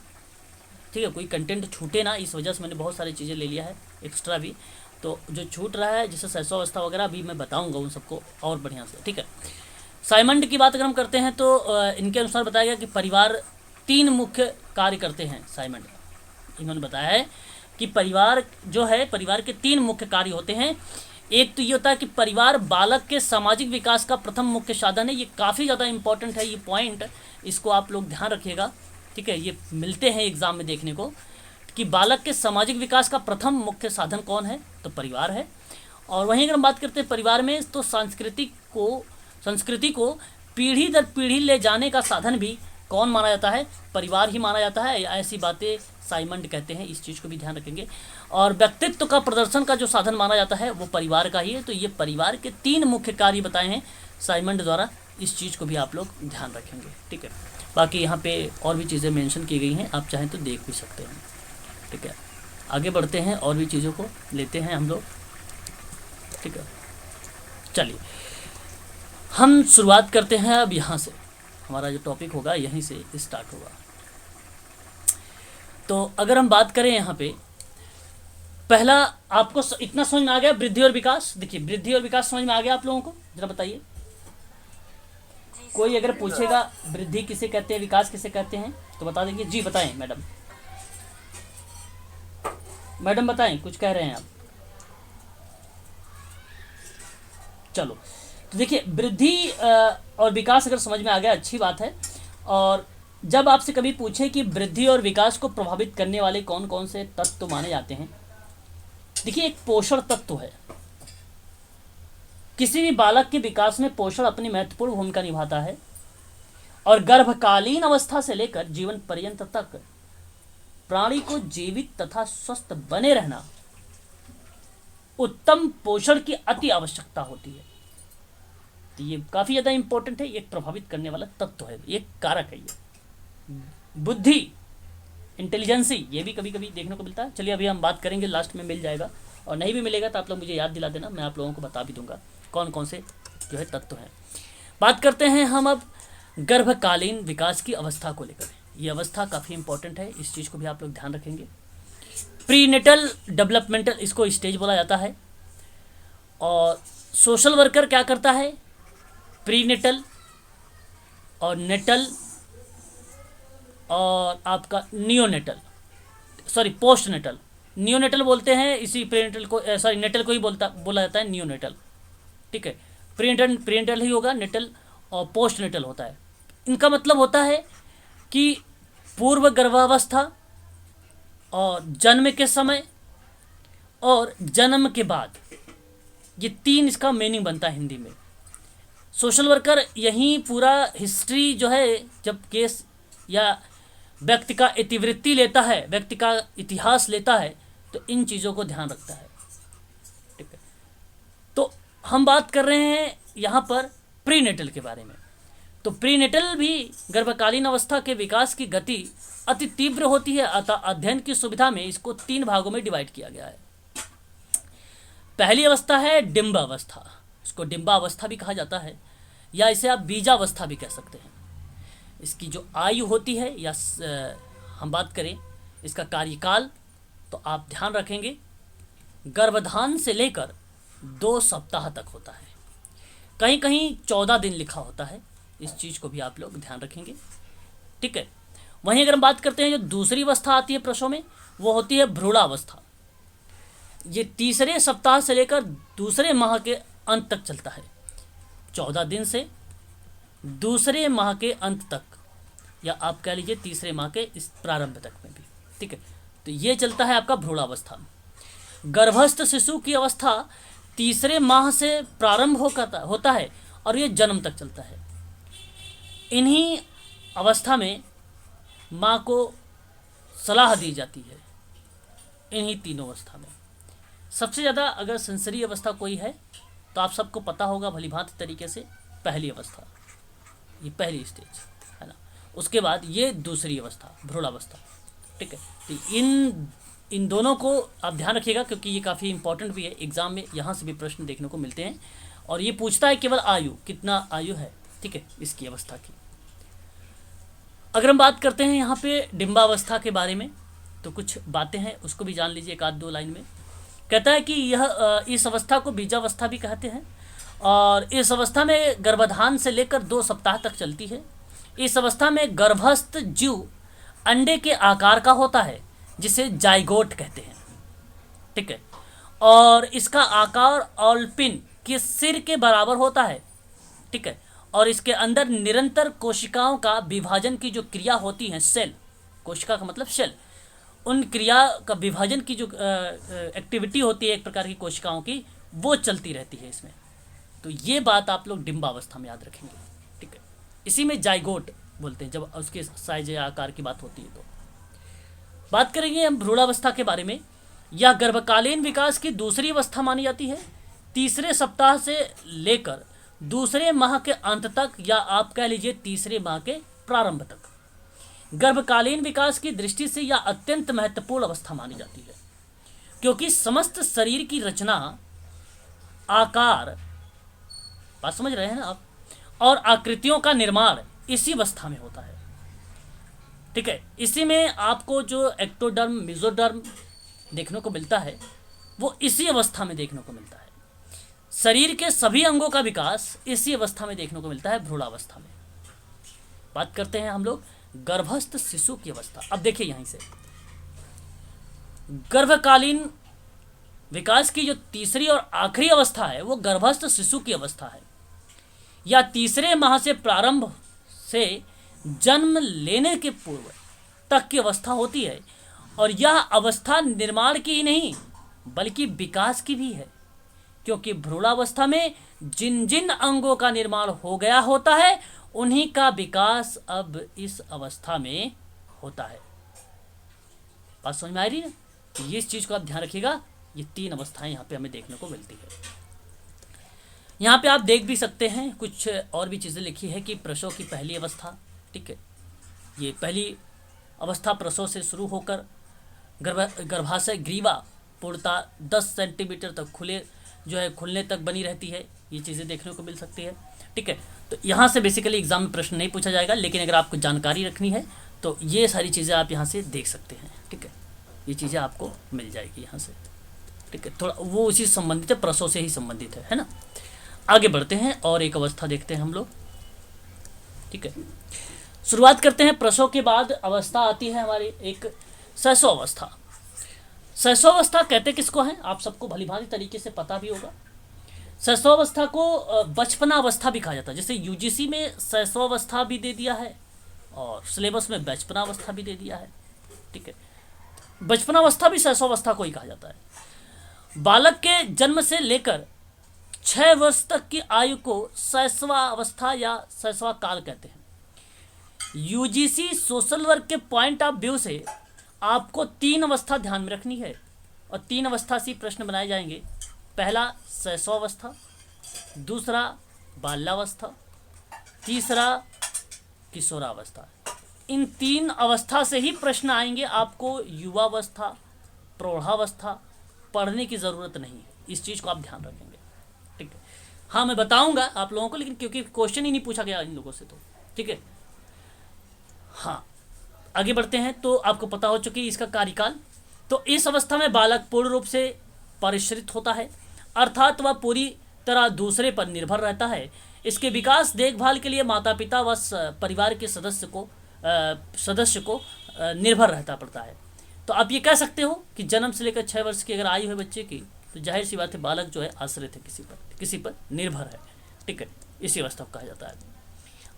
ठीक है, कोई कंटेंट छूटे ना, इस वजह से मैंने बहुत सारी चीज़ें ले लिया है एक्स्ट्रा भी। तो जो छूट रहा है जैसे शैशवावस्था वगैरह भी मैं बताऊँगा उन सबको और बढ़िया से, ठीक है। साइमंड की बात अगर हम करते हैं तो इनके अनुसार बताया गया कि परिवार 3 मुख्य कार्य करते हैं। साइमंड इन्होंने बताया है कि परिवार जो है, परिवार के 3 मुख्य कार्य होते हैं। एक तो ये होता है कि परिवार बालक के सामाजिक विकास का प्रथम मुख्य साधन है। ये काफ़ी ज़्यादा इंपॉर्टेंट है ये पॉइंट, इसको आप लोग ध्यान रखिएगा, ठीक है। ये मिलते हैं एग्जाम में देखने को कि बालक के सामाजिक विकास का प्रथम मुख्य साधन कौन है, तो परिवार है। और वहीं अगर हम बात करते हैं परिवार में, तो संस्कृति को पीढ़ी दर पीढ़ी ले जाने का साधन भी कौन माना जाता है, परिवार ही माना जाता है। ऐसी बातें साइमंड कहते हैं, इस चीज़ को भी ध्यान रखेंगे। और व्यक्तित्व का प्रदर्शन का जो साधन माना जाता है वो परिवार का ही है। तो ये परिवार के 3 मुख्य कार्य बताए हैं साइमंड द्वारा, इस चीज़ को भी आप लोग ध्यान रखेंगे, ठीक है। बाकी यहाँ पे और भी चीज़ें मेंशन की गई हैं, आप चाहें तो देख भी सकते हैं, ठीक है। आगे बढ़ते हैं और भी चीज़ों को लेते हैं हम लोग, ठीक है। चलिए हम शुरुआत करते हैं अब यहाँ से, हमारा जो टॉपिक होगा यहीं से स्टार्ट होगा। तो अगर हम बात करें यहाँ पे, पहला आपको इतना समझ में आ गया वृद्धि और विकास। देखिए वृद्धि और विकास समझ में आ गया आप लोगों को, जरा बताइए। कोई अगर पूछेगा वृद्धि किसे कहते हैं, विकास किसे कहते हैं, तो बता देंगे। जी बताएं मैडम, मैडम बताएं, कुछ कह रहे हैं आप। चलो तो देखिए वृद्धि और विकास अगर समझ में आ गया अच्छी बात है। और जब आपसे कभी पूछे कि वृद्धि और विकास को प्रभावित करने वाले कौन कौन से तत्व माने जाते हैं, देखिए एक पोषण तत्व है। किसी भी बालक के विकास में पोषण अपनी महत्वपूर्ण भूमिका निभाता है और गर्भकालीन अवस्था से लेकर जीवन पर्यंत तक प्राणी को जीवित तथा स्वस्थ बने रहना उत्तम पोषण की अति आवश्यकता होती है। तो ये काफी ज्यादा इंपॉर्टेंट है, ये प्रभावित करने वाला तत्व है, ये कारक है। ये बुद्धि, इंटेलिजेंसी, ये भी कभी कभी देखने को मिलता है। चलिए अभी हम बात करेंगे, लास्ट में मिल जाएगा, और नहीं भी मिलेगा तो आप लोग मुझे याद दिला देना, मैं आप लोगों को बता भी दूंगा कौन कौन से जो है तत्व हैं। बात करते हैं हम अब गर्भकालीन विकास की अवस्था को लेकर। ये अवस्था काफ़ी इंपॉर्टेंट है, इस चीज़ को भी आप लोग ध्यान रखेंगे। प्रीनेटल डेवलपमेंटल इसको स्टेज बोला जाता है। और सोशल वर्कर क्या करता है, प्रीनेटल और नेटल और आपका neonatal, sorry post natal, neonatal बोलते हैं इसी प्रीनेटल को, सॉरी नेटल को ही बोला जाता है नियोनेटल, ठीक है। प्रीनेटल प्रीनेटल ही होगा, नेटल और पोस्ट नेटल होता है। इनका मतलब होता है कि पूर्व गर्भावस्था और जन्म के समय और जन्म के बाद, ये तीन इसका मीनिंग बनता है हिंदी में। सोशल वर्कर यहीं पूरा हिस्ट्री जो है, जब केस या व्यक्ति का इतिवृत्ति लेता है, व्यक्ति का इतिहास लेता है, तो इन चीज़ों को ध्यान रखता है, ठीक है। तो हम बात कर रहे हैं यहाँ पर प्रीनेटल के बारे में। तो प्रीनेटल भी गर्भकालीन अवस्था के विकास की गति अति तीव्र होती है, अतः अध्ययन की सुविधा में इसको 3 भागों में डिवाइड किया गया है। पहली अवस्था है डिंबावस्था, इसको डिंबावस्था भी कहा जाता है, या इसे आप बीजावस्था भी कह सकते हैं। इसकी जो आयु होती है, या हम बात करें इसका कार्यकाल, तो आप ध्यान रखेंगे गर्भधान से लेकर 2 सप्ताह तक होता है। कहीं कहीं 14 दिन लिखा होता है, इस चीज़ को भी आप लोग ध्यान रखेंगे, ठीक है। वहीं अगर हम बात करते हैं जो दूसरी अवस्था आती है प्रसव में, वो होती है भ्रूणावस्था। ये तीसरे सप्ताह से लेकर दूसरे माह के अंत तक चलता है, 14 दिन से दूसरे माह के अंत तक, या आप कह लीजिए तीसरे माह के इस प्रारंभ तक में भी, ठीक है। तो ये चलता है आपका भ्रूणावस्था। गर्भस्थ शिशु की अवस्था तीसरे माह से प्रारंभ होता है और ये जन्म तक चलता है। इन्हीं अवस्था में माँ को सलाह दी जाती है, इन्हीं तीनों अवस्था में। सबसे ज़्यादा अगर सेंसरी अवस्था कोई है तो आप सबको पता होगा भलीभांति तरीके से, पहली अवस्था, ये पहली स्टेज है ना। उसके बाद ये दूसरी अवस्था भ्रूणावस्था, ठीक है। तो इन दोनों को आप ध्यान रखिएगा, क्योंकि ये काफ़ी इंपॉर्टेंट भी है, एग्जाम में यहाँ से भी प्रश्न देखने को मिलते हैं। और ये पूछता है केवल आयु, कितना आयु है, ठीक है, इसकी अवस्था की। अगर हम बात करते हैं यहाँ पे डिंबावस्था के बारे में, तो कुछ बातें हैं उसको भी जान लीजिए, 1-2 लाइन में। कहता है कि यह इस अवस्था को बीजावस्था भी कहते हैं, और इस अवस्था में गर्भधान से लेकर 2 सप्ताह तक चलती है। इस अवस्था में गर्भस्थ जीव अंडे के आकार का होता है, जिसे जाइगोट कहते हैं, ठीक है। और इसका आकार ऑलपिन के सिर के बराबर होता है, ठीक है। और इसके अंदर निरंतर कोशिकाओं का विभाजन की जो क्रिया होती है, सेल, कोशिका का मतलब सेल, उन क्रिया का विभाजन की जो एक्टिविटी होती है एक प्रकार की कोशिकाओं की, वो चलती रहती है इसमें। तो ये बात आप लोग डिंबावस्था में याद रखेंगे, ठीक है। इसी में जाइगोट बोलते हैं जब उसके साइज या आकार की बात होती है। तो बात करेंगे हम भ्रूणावस्था के बारे में। यह गर्भकालीन विकास की दूसरी अवस्था मानी जाती है, तीसरे सप्ताह से लेकर दूसरे माह के अंत तक, या आप कह लीजिए तीसरे माह के प्रारंभ तक। गर्भकालीन विकास की दृष्टि से यह अत्यंत महत्वपूर्ण अवस्था मानी जाती है, क्योंकि समस्त शरीर की रचना, आकार, बात समझ रहे हैं ना आप, और आकृतियों का निर्माण इसी अवस्था में होता है, ठीक है। इसी में आपको जो एक्टोडर्म, मेसोडर्म देखने को मिलता है, वो इसी अवस्था में देखने को मिलता है। शरीर के सभी अंगों का विकास इसी अवस्था में देखने को मिलता है, भ्रूणावस्था में। बात करते हैं हम लोग गर्भस्थ शिशु की अवस्था। अब देखिए यहीं से गर्भकालीन विकास की जो तीसरी और आखिरी अवस्था है, वो गर्भस्थ शिशु की अवस्था है, या तीसरे माह से प्रारंभ से जन्म लेने के पूर्व तक की अवस्था होती है, और यह अवस्था निर्माण की ही नहीं बल्कि विकास की भी है, क्योंकि भ्रूणावस्था में जिन जिन अंगों का निर्माण हो गया होता है उन्हीं का विकास अब इस अवस्था में होता है। बात समझ में आ रही है? तो ये इस चीज को आप ध्यान रखिएगा, ये 3 अवस्थाएं यहाँ पे हमें देखने को मिलती है। यहाँ पे आप देख भी सकते हैं कुछ और भी चीज़ें लिखी है कि प्रसव की पहली अवस्था, ठीक है, ये पहली अवस्था प्रसव से शुरू होकर गर्भाशय ग्रीवा पूर्णतः 10 सेंटीमीटर तक खुलने तक बनी रहती है। ये चीज़ें देखने को मिल सकती है, ठीक है। तो यहाँ से बेसिकली एग्जाम में प्रश्न नहीं पूछा जाएगा, लेकिन अगर आपको जानकारी रखनी है तो ये सारी चीज़ें आप यहाँ से देख सकते हैं, ठीक है। ये चीज़ें आपको मिल जाएगी यहाँ से, ठीक है। थोड़ा वो उसी से संबंधित है, प्रसव से ही संबंधित है ना। आगे बढ़ते हैं और एक अवस्था देखते हैं हम लोग, ठीक है। शुरुआत करते हैं प्रसव के बाद अवस्था आती है हमारी एक शैशव अवस्था। शैशव अवस्था कहते किसको हैं, आप सबको भलीभांति तरीके से पता भी होगा। शैशव अवस्था को बचपना अवस्था भी कहा जाता है, जैसे यूजीसी में शैशव अवस्था भी दे दिया है और सिलेबस में बचपना अवस्था भी दे दिया है, ठीक है। बचपना अवस्था भी शैशव अवस्था को ही कहा जाता है। बालक के जन्म से लेकर 6 वर्ष तक की आयु को शैशवा अवस्था या शैशवा काल कहते हैं। यूजीसी सोशल वर्क के पॉइंट ऑफ व्यू से आपको 3 अवस्था ध्यान में रखनी है और 3 अवस्था से प्रश्न बनाए जाएंगे। पहला शैशवावस्था, दूसरा बाल्यावस्था, तीसरा किशोरावस्था। इन 3 अवस्था से ही प्रश्न आएंगे। आपको युवावस्था, प्रौढ़ावस्था पढ़ने की ज़रूरत नहीं है, इस चीज़ को आप ध्यान रखेंगे, ठीक है। हाँ, मैं बताऊंगा आप लोगों को, लेकिन क्योंकि क्वेश्चन ही नहीं पूछा गया इन लोगों से, तो ठीक है। हाँ, आगे बढ़ते हैं। तो आपको पता हो चुकी इसका कार्यकाल। तो इस अवस्था में बालक पूर्ण रूप से परिश्रित होता है, अर्थात वह पूरी तरह दूसरे पर निर्भर रहता है। इसके विकास देखभाल के लिए माता पिता व परिवार के सदस्य को निर्भर रहता पड़ता है। तो आप ये कह सकते हो कि जन्म से लेकर 6 वर्ष की अगर आयु है बच्चे की, तो जाहिर सी बात है बालक जो है आश्रित है, किसी पर निर्भर है, ठीक है। इसी अवस्था को कहा जाता है।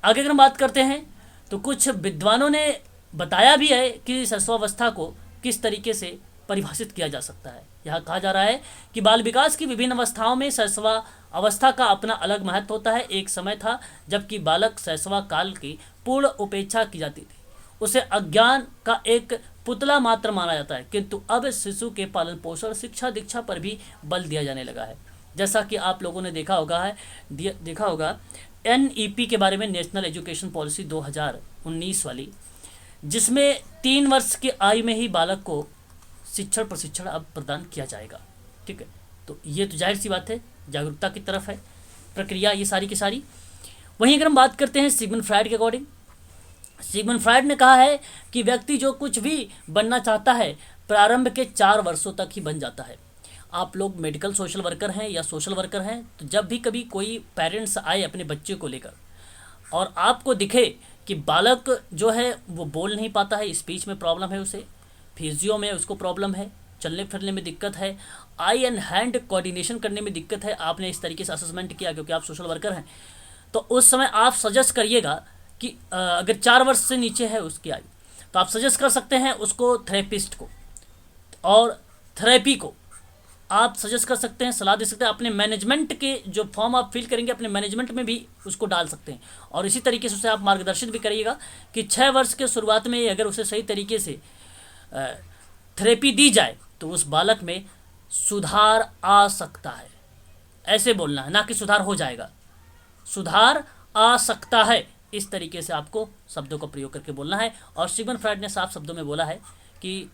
आगे अगर हम बात करते हैं तो कुछ विद्वानों ने बताया भी है कि शैशवावस्था को किस तरीके से परिभाषित किया जा सकता है। यहाँ कहा जा रहा है कि बाल विकास की विभिन्न अवस्थाओं में शैशवा अवस्था का अपना अलग महत्व होता है। एक समय था जबकि बालक शैशवा काल की पूर्ण उपेक्षा की जाती थी, उसे अज्ञान का एक पुतला मात्र माना जाता है, किंतु अब शिशु के पालन पोषण, शिक्षा दीक्षा पर भी बल दिया जाने लगा है। जैसा कि आप लोगों ने देखा होगा NEP के बारे में, नेशनल एजुकेशन पॉलिसी 2019 वाली, जिसमें 3 वर्ष की आयु में ही बालक को प्रशिक्षण अब प्रदान किया जाएगा, ठीक है। तो ये तो जाहिर सी बात है, जागरूकता की तरफ है प्रक्रिया ये सारी की सारी। वहीं अगर हम बात करते हैं सिगमंड फ्रायड के अकॉर्डिंग, सिगमंड फ्रायड ने कहा है कि व्यक्ति जो कुछ भी बनना चाहता है प्रारंभ के 4 वर्षों तक ही बन जाता है। आप लोग मेडिकल सोशल वर्कर हैं या सोशल वर्कर हैं, तो जब भी कभी कोई पेरेंट्स आए अपने बच्चे को लेकर और आपको दिखे कि बालक जो है वो बोल नहीं पाता है, स्पीच में प्रॉब्लम है, उसे फिजियो में उसको प्रॉब्लम है, चलने फिरने में दिक्कत है, आई एंड हैंड कोऑर्डिनेशन करने में दिक्कत है, आपने इस तरीके से असेसमेंट किया क्योंकि आप सोशल वर्कर हैं, तो उस समय आप सजेस्ट करिएगा कि अगर 4 वर्ष से नीचे है उसकी आयु, तो आप सजेस्ट कर सकते हैं उसको थेरेपिस्ट को, और थेरेपी को आप सजेस्ट कर सकते हैं, सलाह दे सकते हैं। अपने मैनेजमेंट के जो फॉर्म आप फिल करेंगे अपने मैनेजमेंट में भी उसको डाल सकते हैं, और इसी तरीके से उसे आप मार्गदर्शित भी करिएगा कि 6 वर्ष के शुरुआत में अगर उसे सही तरीके से थेरेपी दी जाए तो उस बालक में सुधार आ सकता है। ऐसे बोलना है, ना कि सुधार हो जाएगा, सुधार आ सकता है, इस तरीके से आपको शब्दों का प्रयोग करके बोलना है। और सिगमंड फ्रायड ने साफ शब्दों में बोला है कि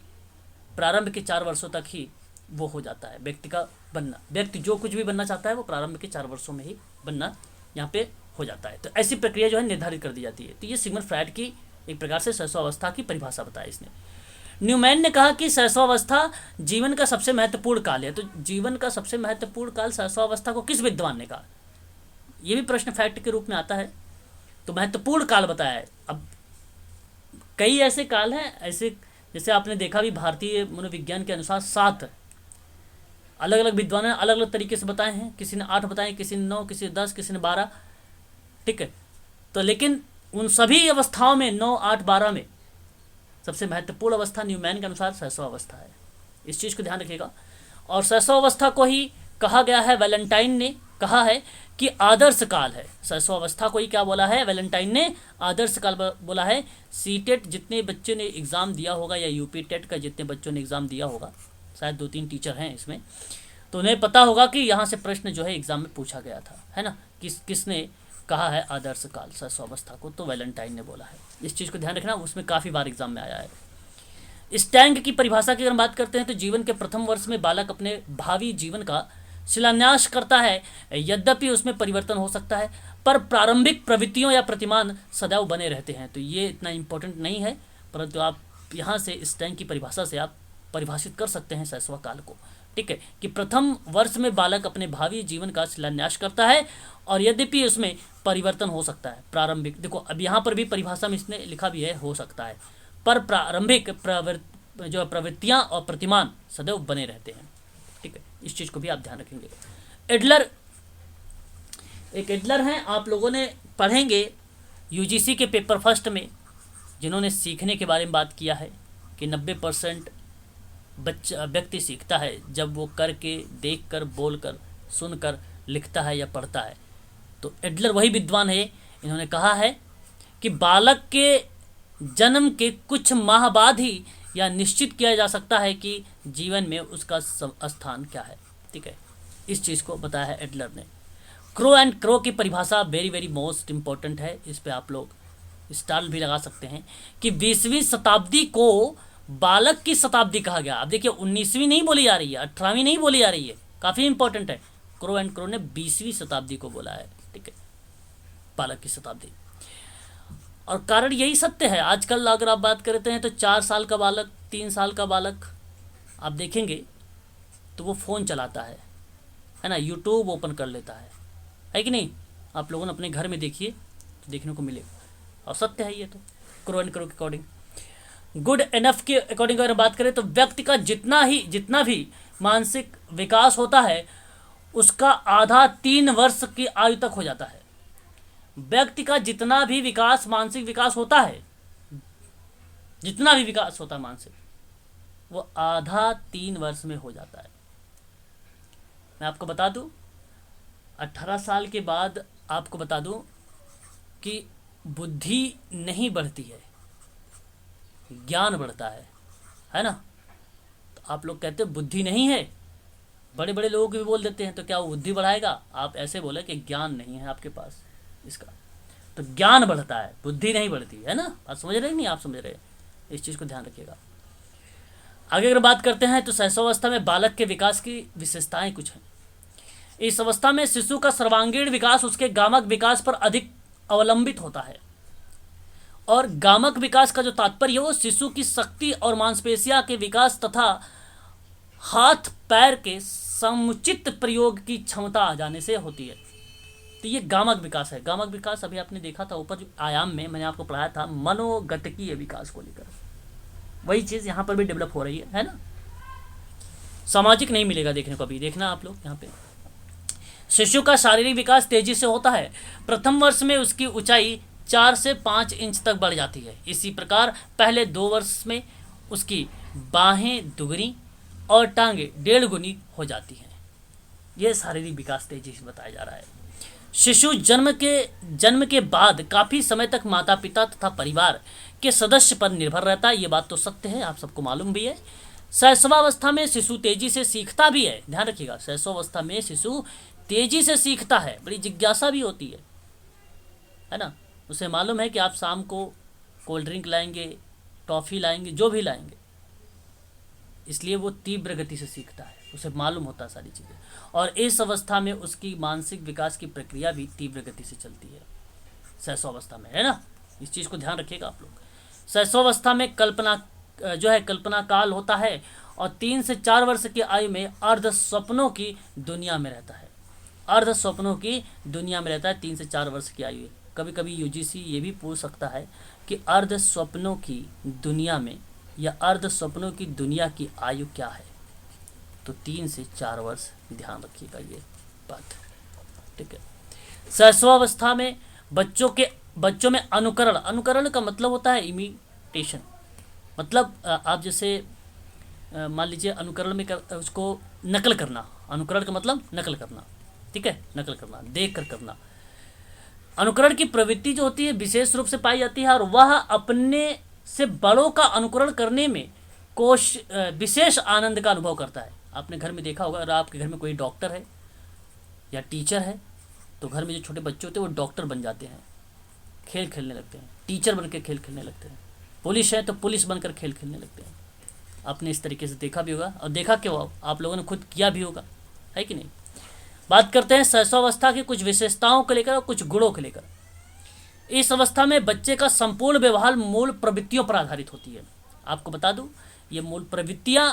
प्रारंभ के 4 वर्षों तक ही वो हो जाता है व्यक्ति का बनना, व्यक्ति जो कुछ भी बनना चाहता है वो प्रारंभ के 4 वर्षों में ही बनना यहाँ पे हो जाता है। तो ऐसी प्रक्रिया जो है निर्धारित कर दी जाती है। तो ये सिगमंड फ्रायड की एक प्रकार से शैशवावस्था की परिभाषा बताई इसने। न्यूमैन ने कहा कि शैशवावस्था जीवन का सबसे महत्वपूर्ण काल है। तो जीवन का सबसे महत्वपूर्ण काल शैशवावस्था को किस विद्वान ने कहा, ये भी प्रश्न फैक्ट के रूप में आता है। तो महत्वपूर्ण काल बताया है। अब कई ऐसे काल हैं, ऐसे जैसे आपने देखा भी भारतीय मनोविज्ञान के अनुसार 7 अलग अलग विद्वानों ने अलग अलग तरीके से बताए हैं। किसी ने 8 बताए, किसी ने 9, किसी ने 10, किसी ने 12, ठीक है। तो लेकिन उन सभी अवस्थाओं में 9, 8, 12 में सबसे महत्वपूर्ण अवस्था न्यूमैन के अनुसार शैशव अवस्था है। इस चीज़ को ध्यान रखिएगा। और शैशव अवस्था को ही कहा गया है, वैलेंटाइन ने कहा है कि आदर्श काल है। शैशव अवस्था को ही क्या बोला है, वैलेंटाइन ने आदर्श काल बोला है। सीटेट जितने बच्चों ने एग्ज़ाम दिया होगा या यूपी टेट का जितने बच्चों ने एग्ज़ाम दिया होगा, शायद 2-3 टीचर हैं इसमें, तो उन्हें पता होगा कि यहाँ से प्रश्न जो है एग्ज़ाम में पूछा गया था, है ना। किसने कहा है आदर्श काल शैशव अवस्था को, तो वैलेंटाइन ने बोला है। इस चीज़ को ध्यान रखना, उसमें काफ़ी बार एग्जाम में आया है। स्टैंग की परिभाषा की अगर बात करते हैं तो जीवन के प्रथम वर्ष में बालक अपने भावी जीवन का शिलान्यास करता है। यद्यपि उसमें परिवर्तन हो सकता है, पर प्रारंभिक प्रवृत्तियों या प्रतिमान सदैव बने रहते हैं। तो ये इतना इम्पोर्टेंट नहीं है, परंतु आप यहाँ से स्टैंग की परिभाषा से आप परिभाषित कर सकते हैं शैशव काल को, ठीक है, कि प्रथम वर्ष में बालक अपने भावी जीवन का शिलान्यास करता है और यद्यपि उसमें परिवर्तन हो सकता है। प्रारंभिक, देखो अब यहाँ पर भी परिभाषा में इसने लिखा भी है हो सकता है, पर प्रारंभिक जो प्रवृत्तियाँ और प्रतिमान सदैव बने रहते हैं, ठीक है। इस चीज़ को भी आप ध्यान रखेंगे। एडलर, एक एडलर हैं, आप लोगों ने पढ़ेंगे यूजीसी के पेपर फर्स्ट में, जिन्होंने सीखने के बारे में बात किया है कि 90% बच्चा व्यक्ति सीखता है जब वो करके, देखकर, बोलकर, सुनकर, लिखता है या पढ़ता है। तो एडलर वही विद्वान है, इन्होंने कहा है कि बालक के जन्म के कुछ माह बाद ही यह निश्चित किया जा सकता है कि जीवन में उसका स्थान क्या है, ठीक है। इस चीज़ को बताया है एडलर ने। क्रो एंड क्रो की परिभाषा वेरी वेरी मोस्ट इम्पोर्टेंट है, इस पे आप लोग स्टार भी लगा सकते हैं कि 20वीं शताब्दी को बालक की शताब्दी कहा गया। अब देखिए 19वीं नहीं बोली जा रही है, 18वीं नहीं बोली जा रही है, काफ़ी इंपॉर्टेंट है। क्रो एंड क्रो ने 20वीं शताब्दी को बोला है, ठीक है, बालक की शताब्दी। और कारण यही सत्य है। आजकल अगर आप बात करते हैं तो 4 साल का बालक, 3 साल का बालक आप देखेंगे तो वो फ़ोन चलाता है ना, यूट्यूब ओपन कर लेता है कि नहीं। आप लोगों ने अपने घर में देखिए तो देखने को मिलेगा, और सत्य है ये तो क्रो एंड क्रो के अकॉर्डिंग। गुड इनफ के अकॉर्डिंग अगर बात करें तो व्यक्ति का जितना भी मानसिक विकास होता है उसका आधा 3 वर्ष की आयु तक हो जाता है। व्यक्ति का जितना भी विकास, मानसिक विकास होता है, जितना भी विकास होता है मानसिक, वो आधा 3 वर्ष में हो जाता है। मैं आपको बता दूं, 18 साल के बाद आपको बता दूं कि बुद्धि नहीं बढ़ती है, ज्ञान बढ़ता है ना। तो आप लोग कहते हैं बुद्धि नहीं है, बड़े बड़े लोग भी बोल देते हैं, तो क्या वो बुद्धि बढ़ाएगा? आप ऐसे बोले कि ज्ञान नहीं है आपके पास इसका, तो ज्ञान बढ़ता है, बुद्धि नहीं बढ़ती है ना। आप समझ रहे नहीं, आप समझ रहे, इस चीज़ को ध्यान रखिएगा। आगे अगर बात करते हैं तो शैशवावस्था में बालक के विकास की विशेषताएं कुछ हैं। इस अवस्था में शिशु का सर्वांगीण विकास उसके गामक विकास पर अधिक अवलंबित होता है। और गामक विकास का जो तात्पर्य है वो शिशु की शक्ति और मांसपेशियां के विकास तथा हाथ पैर के समुचित प्रयोग की क्षमता आ जाने से होती है। तो ये गामक विकास है। गामक विकास अभी आपने देखा था ऊपर आयाम में, मैंने आपको पढ़ाया था मनोगतिकीय विकास को लेकर, वही चीज़ यहाँ पर भी डेवलप हो रही है ना। सामाजिक नहीं मिलेगा देखने को, अभी देखना आप लोग यहाँ पे। शिशु का शारीरिक विकास तेजी से होता है। प्रथम वर्ष में उसकी ऊंचाई 4 से 5 इंच तक बढ़ जाती है। इसी प्रकार पहले 2 वर्ष में उसकी बाहें दुगनी और टांगें 1.5 गुनी हो जाती हैं। यह शारीरिक विकास तेजी से बताया जा रहा है। शिशु जन्म के बाद काफ़ी समय तक माता पिता तथा परिवार के सदस्य पर निर्भर रहता है। ये बात तो सत्य है, आप सबको मालूम भी है। शैशवावस्था में शिशु तेजी से सीखता भी है, ध्यान रखिएगा। शैशवावस्था में शिशु तेजी से सीखता है, बड़ी जिज्ञासा भी होती है ना। उसे मालूम है कि आप शाम को कोल्ड ड्रिंक लाएंगे, टॉफ़ी लाएंगे, जो भी लाएंगे, इसलिए वो तीव्र गति से सीखता है, उसे मालूम होता है सारी चीज़ें। और इस अवस्था में उसकी मानसिक विकास की प्रक्रिया भी तीव्र गति से चलती है शैशवावस्था में, है ना। इस चीज़ को ध्यान रखिएगा आप लोग। शैशवावस्था में कल्पना काल होता है और 3 से 4 वर्ष की आयु में अर्ध स्वप्नों की दुनिया में रहता है। अर्ध स्वप्नों की दुनिया में रहता है 3 से 4 वर्ष की आयु। कभी कभी यूजीसी ये भी पूछ सकता है कि अर्ध स्वप्नों की दुनिया में या अर्ध स्वप्नों की दुनिया की आयु क्या है, तो 3 से 4 वर्ष, ध्यान रखिएगा ये बात, ठीक है। शैशवावस्था में बच्चों में अनुकरण, अनुकरण का मतलब होता है इमिटेशन, मतलब आप जैसे मान लीजिए अनुकरण में उसको नकल करना, अनुकरण का मतलब नकल करना, ठीक है, नकल करना, देख कर करना। अनुकरण की प्रवृत्ति जो होती है विशेष रूप से पाई जाती है और वह अपने से बड़ों का अनुकरण करने में विशेष आनंद का अनुभव करता है। आपने घर में देखा होगा, अगर आपके घर में कोई डॉक्टर है या टीचर है तो घर में जो छोटे बच्चे होते हैं वो डॉक्टर बन जाते हैं, खेल खेलने लगते हैं, टीचर बनकर खेल खेलने लगते हैं, पुलिस है तो पुलिस बनकर खेल खेलने लगते हैं। आपने इस तरीके से देखा भी होगा, और देखा क्यों, आप लोगों ने खुद किया भी होगा, है कि नहीं। बात करते हैं शैशवावस्था की कुछ विशेषताओं को लेकर और कुछ गुणों को लेकर। इस अवस्था में बच्चे का संपूर्ण व्यवहार मूल प्रवृत्तियों पर आधारित होती है। आपको बता दूं, ये मूल प्रवृत्तियां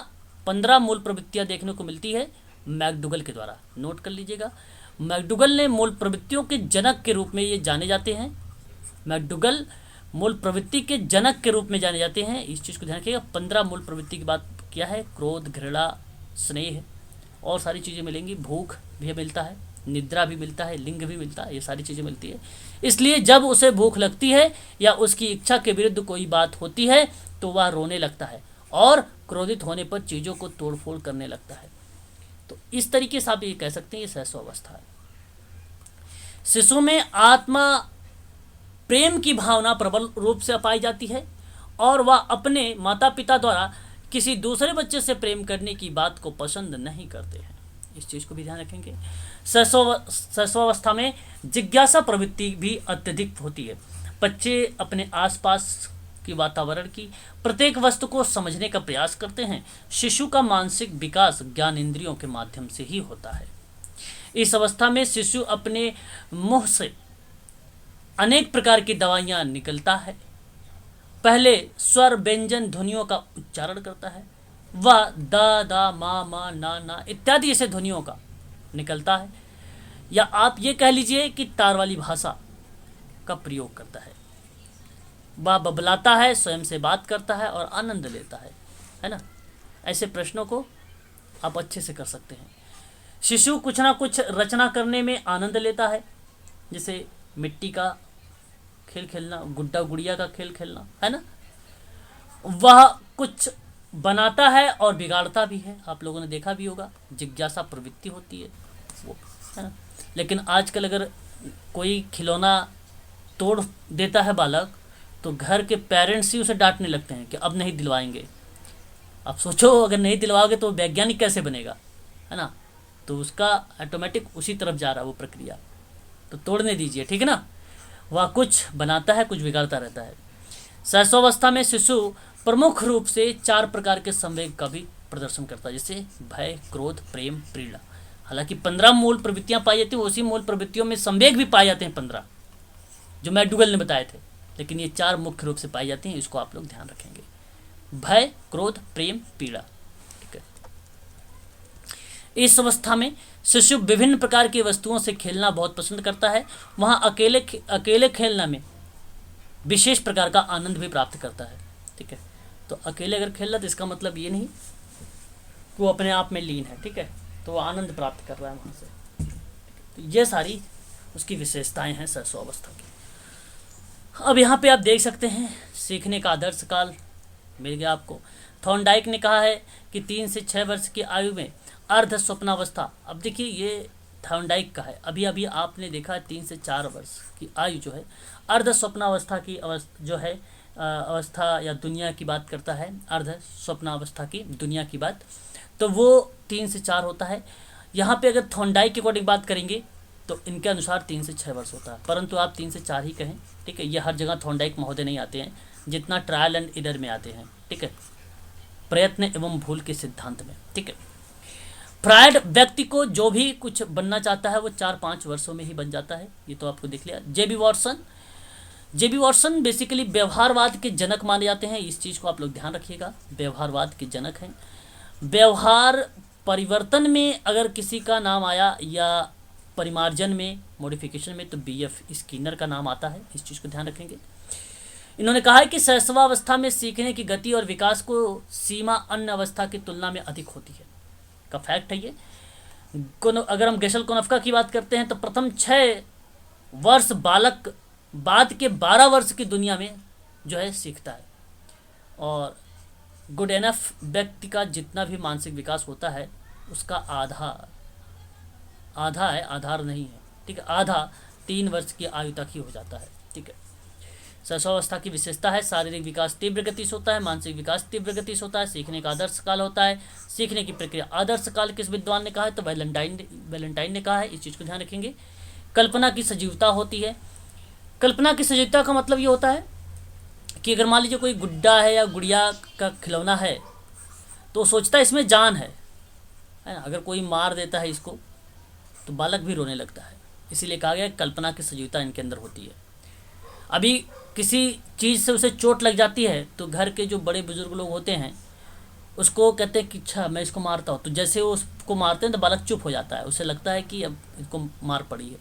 15 मूल प्रवृत्तियां देखने को मिलती है मैकडूगल के द्वारा, नोट कर लीजिएगा। मैकडूगल ने मूल प्रवृत्तियों के जनक के रूप में ये जाने जाते हैं। मैकडूगल मूल प्रवृत्ति के जनक के रूप में जाने जाते हैं, इस चीज़ को ध्यान रखिएगा। 15 मूल प्रवृत्ति की बात किया है, क्रोध, घृणा, स्नेह और सारी चीज़ें मिलेंगी, भूख भी मिलता है, निद्रा भी मिलता है, लिंग भी मिलता है, ये सारी चीज़ें मिलती है। इसलिए जब उसे भूख लगती है या उसकी इच्छा के विरुद्ध कोई बात होती है तो वह रोने लगता है और क्रोधित होने पर चीज़ों को तोड़फोड़ करने लगता है। तो इस तरीके से आप ये कह सकते हैं ये शैशवावस्था है। शिशु में आत्मा प्रेम की भावना प्रबल रूप से पाई जाती है और वह अपने माता पिता द्वारा किसी दूसरे बच्चे से प्रेम करने की बात को पसंद नहीं करते हैं, इस चीज़ को भी ध्यान रखेंगे। शैशवावस्था में जिज्ञासा प्रवृत्ति भी अत्यधिक होती है। बच्चे अपने आसपास की वातावरण की प्रत्येक वस्तु को समझने का प्रयास करते हैं। शिशु का मानसिक विकास ज्ञान इंद्रियों के माध्यम से ही होता है। इस अवस्था में शिशु अपने मुंह से अनेक प्रकार की दवाइयाँ निकलता है। पहले स्वर व्यंजन ध्वनियों का उच्चारण करता है, वह दा दा मा मा ना ना इत्यादि ऐसे ध्वनियों का निकलता है, या आप ये कह लीजिए कि तार वाली भाषा का प्रयोग करता है। वह बबलाता है, स्वयं से बात करता है और आनंद लेता है ना। ऐसे प्रश्नों को आप अच्छे से कर सकते हैं। शिशु कुछ ना कुछ रचना करने में आनंद लेता है, जैसे मिट्टी का खेल खेलना, गुड्डा गुड़िया का खेल खेलना, है ना। वह कुछ बनाता है और बिगाड़ता भी है, आप लोगों ने देखा भी होगा, जिज्ञासा प्रवृत्ति होती है वो, है ना। लेकिन आजकल अगर कोई खिलौना तोड़ देता है बालक तो घर के पेरेंट्स ही उसे डांटने लगते हैं कि अब नहीं दिलवाएंगे। अब सोचो अगर नहीं दिलवाओगे तो वैज्ञानिक कैसे बनेगा, है ना। तो उसका ऑटोमेटिक उसी तरफ जा रहा है वो प्रक्रिया, तो तोड़ने दीजिए, ठीक है ना। वह कुछ बनाता है, कुछ बिगाड़ता रहता है। शैशवावस्था में शिशु प्रमुख रूप से 4 प्रकार के संवेग का भी प्रदर्शन करता है, जैसे भय, क्रोध, प्रेम, पीड़ा। हालांकि 15 मूल प्रवृत्तियां पाई जाती हैं, उसी मूल प्रवृत्तियों में संवेग भी पाए जाते हैं 15 जो मैकडूगल ने बताए थे, लेकिन ये 4 मुख्य रूप से पाई जाती हैं, इसको आप लोग ध्यान रखेंगे। भय, क्रोध, प्रेम, पीड़ा, ठीक है। इस अवस्था में शिशु विभिन्न प्रकार की वस्तुओं से खेलना बहुत पसंद करता है। वहाँ अकेले खेलना में विशेष प्रकार का आनंद भी प्राप्त करता है, ठीक है। तो अकेले अगर खेल रहा तो इसका मतलब ये नहीं कि वो अपने आप में लीन है, ठीक है, तो वो आनंद प्राप्त कर रहा है वहाँ से। तो ये सारी उसकी विशेषताएं हैं शैशवावस्था की। अब यहाँ पे आप देख सकते हैं सीखने का आदर्श काल मिल गया आपको। थॉर्नडाइक ने कहा है कि 3 से 6 वर्ष की आयु में अर्ध स्वप्नावस्था। अब देखिए ये थॉर्नडाइक का है, अभी अभी आपने देखा 3 से 4 वर्ष की आयु जो है अर्ध स्वप्नावस्था की जो है अवस्था या दुनिया की बात करता है, अर्ध स्वप्नावस्था की दुनिया की बात, तो वो 3 से 4 होता है। यहाँ पे अगर थॉर्नडाइक के अकॉर्डिंग बात करेंगे तो इनके अनुसार 3 से 6 वर्ष होता है, परंतु आप 3 से 4 ही कहें, ठीक है। ये हर जगह थॉर्नडाइक महोदय नहीं आते हैं जितना ट्रायल एंड एरर में आते हैं, ठीक है, प्रयत्न एवं भूल के सिद्धांत में, ठीक है। फ्रायड व्यक्ति को जो भी कुछ बनना चाहता है वो 4-5 वर्षों में ही बन जाता है, ये तो आपको देख लिया। जेबी वॉटसन बेसिकली व्यवहारवाद के जनक माने जाते हैं, इस चीज़ को आप लोग ध्यान रखिएगा, व्यवहारवाद के जनक हैं। व्यवहार परिवर्तन में अगर किसी का नाम आया या परिमार्जन में, मॉडिफिकेशन में, तो BF स्किनर का नाम आता है, इस चीज़ को ध्यान रखेंगे। इन्होंने कहा है कि शैशवावस्था में सीखने की गति और विकास को सीमा अन्य अवस्था की तुलना में अधिक होती है, का फैक्ट है ये। अगर हम गेशेल-कोनफ्का की बात करते हैं तो प्रथम 6 वर्ष बालक बाद के 12 वर्ष की दुनिया में जो है सीखता है। और गुड एनफ व्यक्ति का जितना भी मानसिक विकास होता है उसका आधा है, आधार नहीं है, ठीक है, आधा 3 वर्ष की आयु तक ही हो जाता है, ठीक है। शैशवावस्था की विशेषता है शारीरिक विकास तीव्र गति से होता है, मानसिक विकास तीव्र गति से होता है, सीखने का आदर्श काल होता है। सीखने की प्रक्रिया आदर्श काल किस विद्वान ने कहा है? तो वैलेंटाइन ने कहा है, इस चीज़ को ध्यान रखेंगे। कल्पना की सजीवता होती है। कल्पना की सजीवता का मतलब ये होता है कि अगर मान लीजिए कोई गुड्डा है या गुड़िया का खिलौना है तो सोचता है इसमें जान है ना। अगर कोई मार देता है इसको तो बालक भी रोने लगता है, इसीलिए कहा गया कल्पना की सजीवता इनके अंदर होती है। अभी किसी चीज़ से उसे चोट लग जाती है तो घर के जो बड़े बुजुर्ग लोग होते हैं उसको कहते हैं कि अच्छा मैं इसको मारता हूँ, तो जैसे वो उसको मारते हैं तो बालक चुप हो जाता है, उसे लगता है कि अब इसको मार पड़ी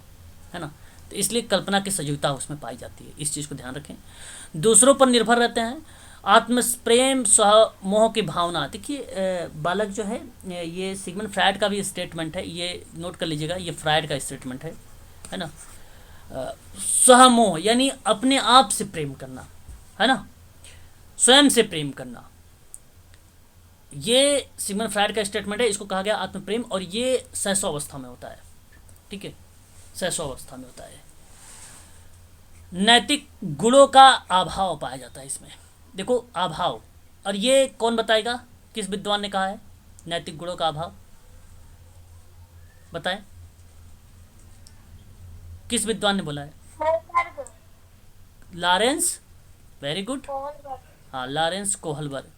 है ना। तो इसलिए कल्पना की सजीवता उसमें पाई जाती है, इस चीज़ को ध्यान रखें। दूसरों पर निर्भर रहते हैं। आत्म प्रेम सह मोह की भावना, देखिए बालक जो है ये सिगमंड फ्रायड का भी स्टेटमेंट है, ये नोट कर लीजिएगा, ये फ्रायड का स्टेटमेंट है ना। सहमोह यानी अपने आप से प्रेम करना, है ना, स्वयं से प्रेम करना, ये सिगमंड फ्रायड का स्टेटमेंट है। इसको कहा गया आत्म प्रेम, और ये शैशवावस्था में होता है, ठीक है, शैशवावस्था में होता है। नैतिक गुणों का अभाव पाया जाता है इसमें, देखो अभाव, और ये कौन बताएगा, किस विद्वान ने कहा है नैतिक गुणों का अभाव? बताएं, किस विद्वान ने बोला है? लॉरेंस, वेरी गुड, हाँ लॉरेंस कोहलबर्ग,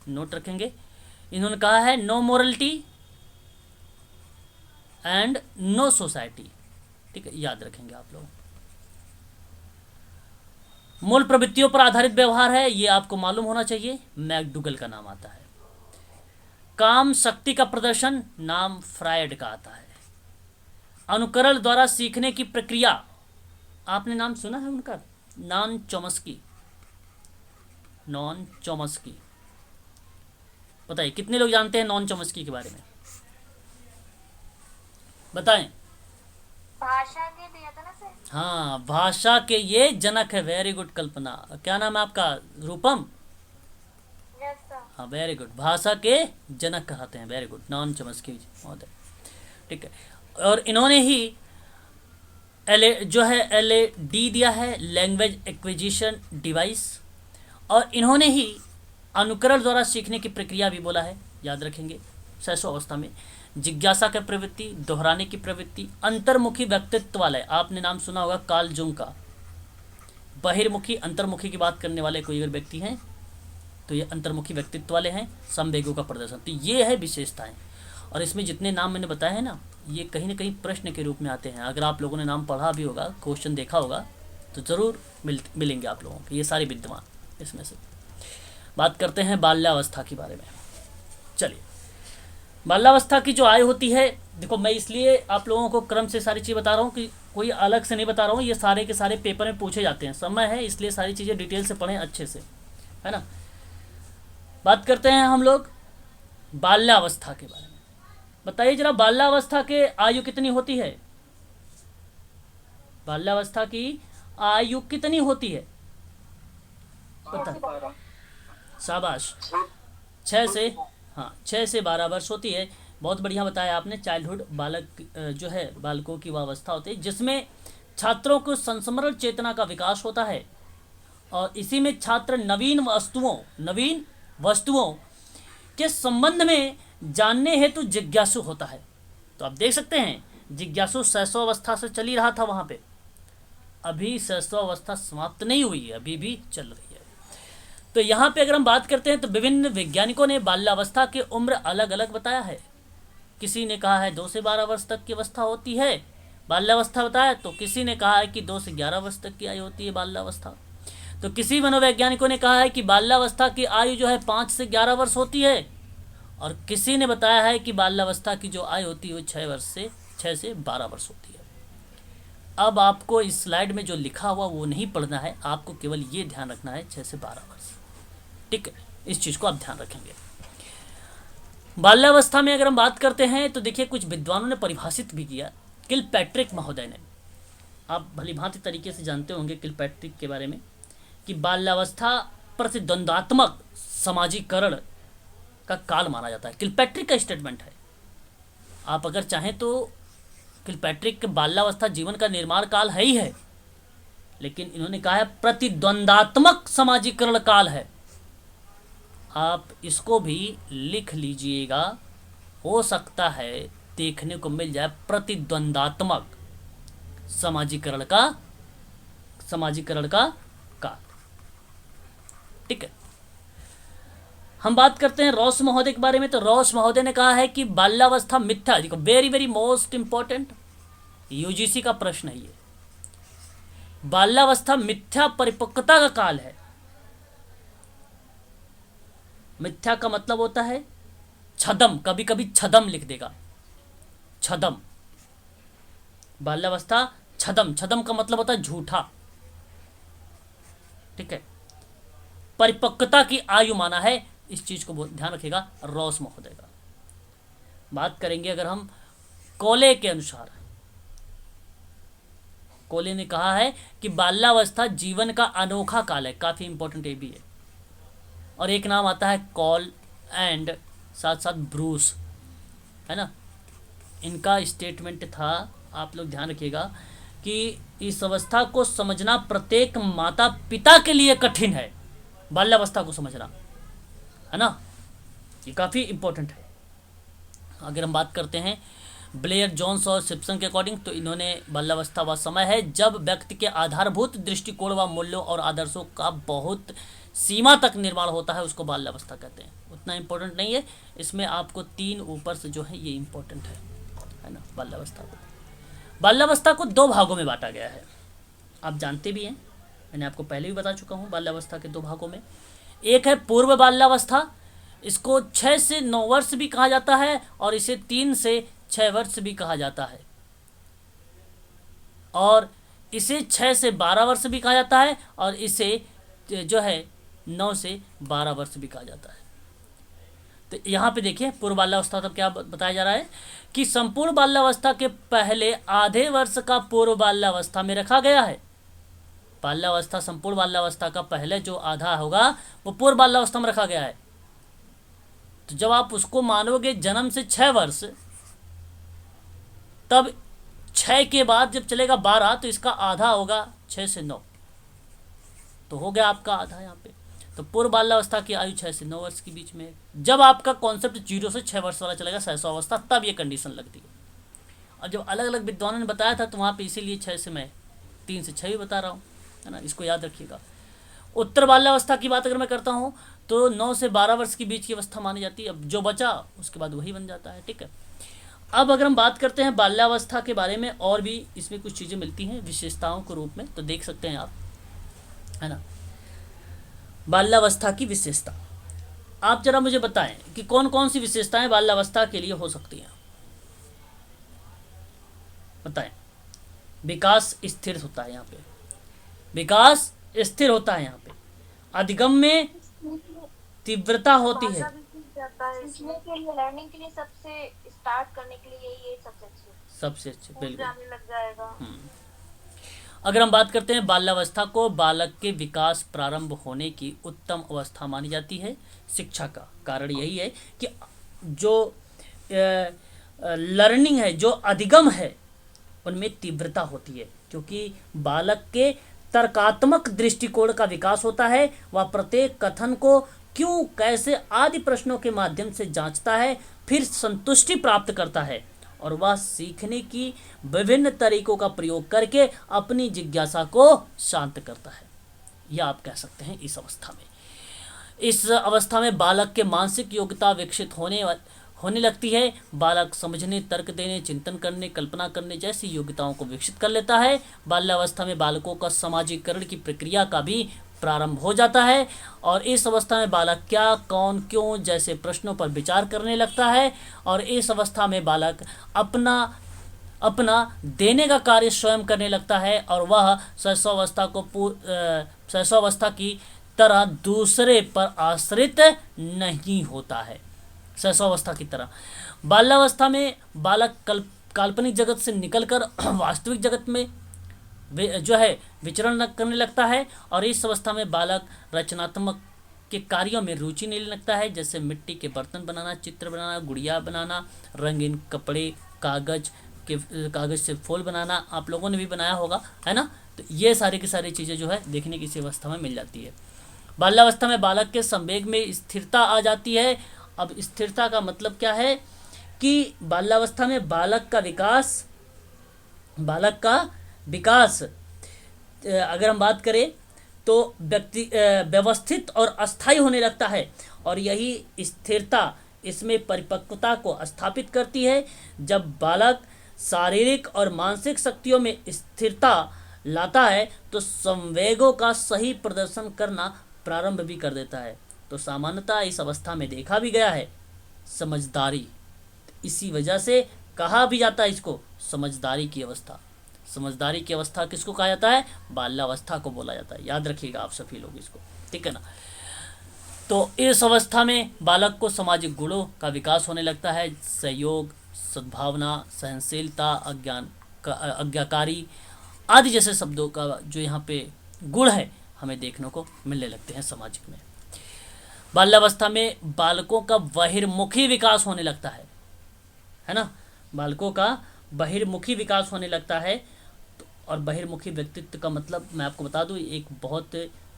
नोट रखेंगे। इन्होंने कहा है no morality and no society, ठीक है, याद रखेंगे आप लोग। मूल प्रवृत्तियों पर आधारित व्यवहार है, ये आपको मालूम होना चाहिए, मैकडूगल का नाम आता है। काम शक्ति का प्रदर्शन, नाम फ्रायड का आता है। अनुकरण द्वारा सीखने की प्रक्रिया, आपने नाम सुना है उनका? नॉन चॉम्स्की, बताइए कितने लोग जानते हैं नॉन चॉम्स्की के बारे में? बताएं। भाषा के दिया था ना सर? हाँ, भाषा के ये जनक है, वेरी गुड कल्पना। क्या नाम है आपका? रूपम? Yes sir. हाँ वेरी गुड, भाषा के जनक कहते हैं, वेरी गुड, नॉन चॉम्स्की महोदय, ठीक है। और इन्होंने ही LAD दिया है, लैंग्वेज एक्विजिशन डिवाइस, और इन्होंने ही अनुकरण द्वारा सीखने की प्रक्रिया भी बोला है, याद रखेंगे। शैशवावस्था में जिज्ञासा की प्रवृत्ति, दोहराने की प्रवृत्ति, अंतर्मुखी व्यक्तित्व वाले, आपने नाम सुना होगा कार्ल जुंग का। बहिर्मुखी अंतर्मुखी की बात करने वाले कोई अगर व्यक्ति हैं तो ये अंतर्मुखी व्यक्तित्व वाले हैं। संवेगों का प्रदर्शन, तो ये है विशेषताएं। और इसमें जितने नाम मैंने बताए हैं ना, ये कहीं ना कहीं प्रश्न के रूप में आते हैं। अगर आप लोगों ने नाम पढ़ा भी होगा, क्वेश्चन देखा होगा, तो ज़रूर मिलेंगे आप लोगों को ये सारे विद्वान। इसमें से बात करते हैं बाल्यावस्था के बारे में। चलिए, बाल्यावस्था की जो आयु होती है, देखो मैं इसलिए आप लोगों को क्रम से सारी चीज़ बता रहा हूँ कि कोई अलग से नहीं बता रहा हूँ, ये सारे के सारे पेपर में पूछे जाते हैं, समय है इसलिए सारी चीज़ें डिटेल से पढ़ें अच्छे से, है ना। बात करते हैं हम लोग बाल्यावस्था के बारे में। बताइए जरा, बाल्यावस्था के आयु कितनी होती है? बाल्यावस्था की आयु कितनी होती है? बता, शाबाश, 6 से 12 वर्ष होती है। बहुत बढ़िया बताया आपने। चाइल्डहुड, बालक जो है बालकों की वह अवस्था होती है जिसमें छात्रों को संस्मरण चेतना का विकास होता है, और इसी में छात्र नवीन वस्तुओं के संबंध में जानने हेतु जिज्ञासु होता है। तो आप देख सकते हैं जिज्ञासु शैशवावस्था से चल ही रहा था वहाँ पे, अभी शैशवावस्था समाप्त नहीं हुई है, अभी भी चल रही है। तो यहाँ पे अगर हम बात करते हैं तो विभिन्न वैज्ञानिकों ने बाल्यावस्था की उम्र अलग अलग बताया है। किसी ने कहा है 2 से 12 वर्ष तक की अवस्था होती है बाल्यावस्था बताया, तो किसी ने कहा है कि 2 से 11 वर्ष तक की आयु होती है बाल्यावस्था। तो किसी मनोवैज्ञानिकों ने कहा है कि बाल्यावस्था की आयु जो है 5 से 11 वर्ष होती है, और किसी ने बताया है कि बाल्यावस्था की जो आयु होती है वो 6 से 12 वर्ष होती है। अब आपको इस स्लाइड में जो लिखा हुआ वो नहीं पढ़ना है, आपको केवल ये ध्यान रखना है 6 से 12 वर्ष, ठीक है, इस चीज़ को आप ध्यान रखेंगे। बाल्यावस्था में अगर हम बात करते हैं तो देखिए कुछ विद्वानों ने परिभाषित भी किया। किलपैट्रिक महोदय ने आप भलीभांति तरीके से जानते होंगे किलपैट्रिक के बारे में कि बाल्यावस्था प्रतिद्वंदात्मक समाजीकरण का काल माना जाता है। किलपैट्रिक का स्टेटमेंट है। आप अगर चाहें तो किलपैट्रिक बाल्यावस्था जीवन का निर्माण काल है ही है, लेकिन इन्होंने कहा है प्रतिद्वंदात्मक समाजीकरण काल है। आप इसको भी लिख लीजिएगा, हो सकता है देखने को मिल जाए प्रतिद्वंदात्मक समाजीकरण का काल। ठीक है, हम बात करते हैं रॉस महोदय के बारे में। तो रॉस महोदय ने कहा है कि बाल्यावस्था मिथ्या, देखो very very most important UGC का प्रश्न है ये, बाल्यावस्था मिथ्या परिपक्वता का काल है। मिथ्या का मतलब होता है छदम, कभी कभी छदम लिख देगा, छदम। बाल्यावस्था छदम, छदम का मतलब होता है झूठा। ठीक है, परिपक्वता की आयु माना है, इस चीज को ध्यान रखिएगा रॉस महोदय का। बात करेंगे अगर हम कोले के अनुसार, कोले ने कहा है कि बाल्यावस्था जीवन का अनोखा काल है, काफी इंपॉर्टेंट ये भी है। और एक नाम आता है कॉल एंड साथ साथ ब्रूस, है ना, इनका स्टेटमेंट था, आप लोग ध्यान रखिएगा कि इस अवस्था को समझना प्रत्येक माता पिता के लिए कठिन है, बाल्यावस्था को समझना, है ना, ये काफ़ी इंपॉर्टेंट है। अगर हम बात करते हैं ब्लेयर जोन्स और सिप्सन के अकॉर्डिंग, तो इन्होंने बाल्यावस्था वह समय है जब व्यक्ति के आधारभूत दृष्टिकोण व मूल्यों और आदर्शों का बहुत सीमा तक निर्माण होता है, उसको बाल्यावस्था कहते हैं। उतना इंपॉर्टेंट नहीं है, इसमें आपको 3 ऊपर से जो है ये इंपॉर्टेंट है ना। बाल्यावस्था को 2 भागों में बांटा गया है, आप जानते भी हैं, मैंने आपको पहले भी बता चुका हूँ बाल्यावस्था के 2 भागों में। एक है पूर्व बाल्यावस्था, इसको 6 से 9 वर्ष भी कहा जाता है और इसे 3 से 6 वर्ष भी कहा जाता है, और इसे 6 से 12 वर्ष भी कहा जाता है, और इसे जो है 9 से 12 वर्ष भी कहा जाता है। तो यहाँ पे देखिए पूर्व बाल्यावस्था तब क्या बताया जा रहा है कि संपूर्ण बाल्यावस्था के पहले आधे वर्ष का पूर्व बाल्यावस्था में रखा गया है। बाल्यावस्था, संपूर्ण बाल्यावस्था का पहले जो आधा होगा वो पूर्व बाल्यावस्था में रखा गया है। तो जब आप उसको मानोगे जन्म से 6 वर्ष, तब 6 के बाद जब चलेगा 12, तो इसका आधा होगा 6 से 9, तो हो गया आपका आधा यहाँ पे। तो पूर्व बाल्यावस्था की आयु 6 से 9 वर्ष के बीच में है। जब आपका कॉन्सेप्ट 0 से 6 वर्ष वाला चलेगा शैशवावस्था, तब ये कंडीशन लगती है। और जब अलग अलग विद्वानों ने बताया था तो वहाँ पे इसीलिए 6 से मैं 3 से 6 भी बता रहा हूँ, है ना, इसको याद रखिएगा। उत्तर बाल्यावस्था की बात अगर मैं करता हूँ तो 9 से 12 वर्ष के बीच की अवस्था मानी जाती है। अब जो बचा उसके बाद वही बन जाता है। ठीक है, अब अगर हम बात करते हैं बाल्यावस्था के बारे में, और भी इसमें कुछ चीज़ें मिलती हैं विशेषताओं के रूप में, तो देख सकते हैं आप, है ना। बाल्यावस्था की विशेषता, आप जरा मुझे बताएं कि कौन कौन सी विशेषताएं बाल्यावस्था के लिए हो सकती हैं, बताएं। विकास स्थिर होता है यहाँ पे, विकास स्थिर होता है यहाँ पे, अधिगम में तीव्रता होती है, सीखने के लिए, लर्निंग के लिए, सबसे स्टार्ट करने के लिए ये सबसे अच्छे बिल्कुल जाने लग जाएगा। अगर हम बात करते हैं बाल्यावस्था को बालक के विकास प्रारंभ होने की उत्तम अवस्था मानी जाती है। शिक्षा का कारण यही है कि जो लर्निंग है, जो अधिगम है, उनमें तीव्रता होती है, क्योंकि बालक के तर्कात्मक दृष्टिकोण का विकास होता है। वह प्रत्येक कथन को क्यों, कैसे आदि प्रश्नों के माध्यम से जांचता है, फिर संतुष्टि प्राप्त करता है, और वह सीखने की विभिन्न तरीकों का प्रयोग करके अपनी जिज्ञासा को शांत करता है। यह आप कह सकते हैं इस अवस्था में। इस अवस्था में बालक के मानसिक योग्यता विकसित होने लगती है। बालक समझने, तर्क देने, चिंतन करने, कल्पना करने जैसी योग्यताओं को विकसित कर लेता है। बाल्यावस्था में बालकों का सामाजिकरण की प्रक्रिया का भी प्रारंभ हो जाता है, और इस अवस्था में बालक क्या, कौन, क्यों जैसे प्रश्नों पर विचार करने लगता है, और इस अवस्था में बालक अपना देने का कार्य स्वयं करने लगता है, और वह शैशवावस्था की तरह दूसरे पर आश्रित नहीं होता है। शैशवावस्था की तरह बाल्यावस्था में बालक काल्पनिक जगत से निकलकर वास्तविक जगत में जो है विचरण करने लगता है, और इस अवस्था में बालक रचनात्मक के कार्यों में रुचि लेने लगता है, जैसे मिट्टी के बर्तन बनाना, चित्र बनाना, गुड़िया बनाना, रंगीन कपड़े, कागज से फूल बनाना। आप लोगों ने भी बनाया होगा, है ना। तो ये सारी की सारी चीज़ें जो है देखने की इसी अवस्था में मिल जाती है। बाल्यावस्था में बालक के संवेग में स्थिरता आ जाती है। अब स्थिरता का मतलब क्या है कि बाल्यावस्था में बालक का विकास अगर हम बात करें तो व्यवस्थित और अस्थायी होने लगता है, और यही स्थिरता इसमें परिपक्वता को स्थापित करती है। जब बालक शारीरिक और मानसिक शक्तियों में स्थिरता लाता है तो संवेगों का सही प्रदर्शन करना प्रारंभ भी कर देता है। तो सामान्यतः इस अवस्था में देखा भी गया है समझदारी, इसी वजह से कहा भी जाता है इसको समझदारी की अवस्था। समझदारी की अवस्था किसको कहा जाता है? बाल्यावस्था को बोला जाता है। याद रखिएगा आप सभी लोग इसको, ठीक है ना। तो इस अवस्था में बालक को सामाजिक गुणों का विकास होने लगता है। सहयोग, सद्भावना, सहनशीलता, आज्ञाकारी आदि जैसे शब्दों का जो यहाँ पे गुण है हमें देखने को मिलने लगते हैं सामाजिक में। बाल्यावस्था में बालकों का बहिर्मुखी विकास होने लगता है ना। बालकों का बहिर्मुखी विकास होने लगता है। और बहिर्मुखी व्यक्तित्व का मतलब मैं आपको बता दूं, एक बहुत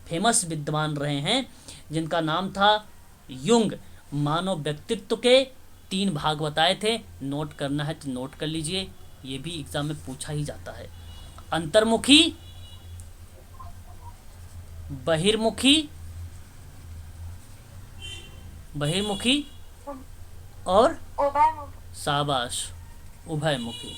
फेमस विद्वान रहे हैं जिनका नाम था युंग। मानव व्यक्तित्व के 3 भाग बताए थे। नोट करना है तो नोट कर लीजिए, ये भी एग्जाम में पूछा ही जाता है। अंतर्मुखी, बहिर्मुखी और शाबाश उभयमुखी,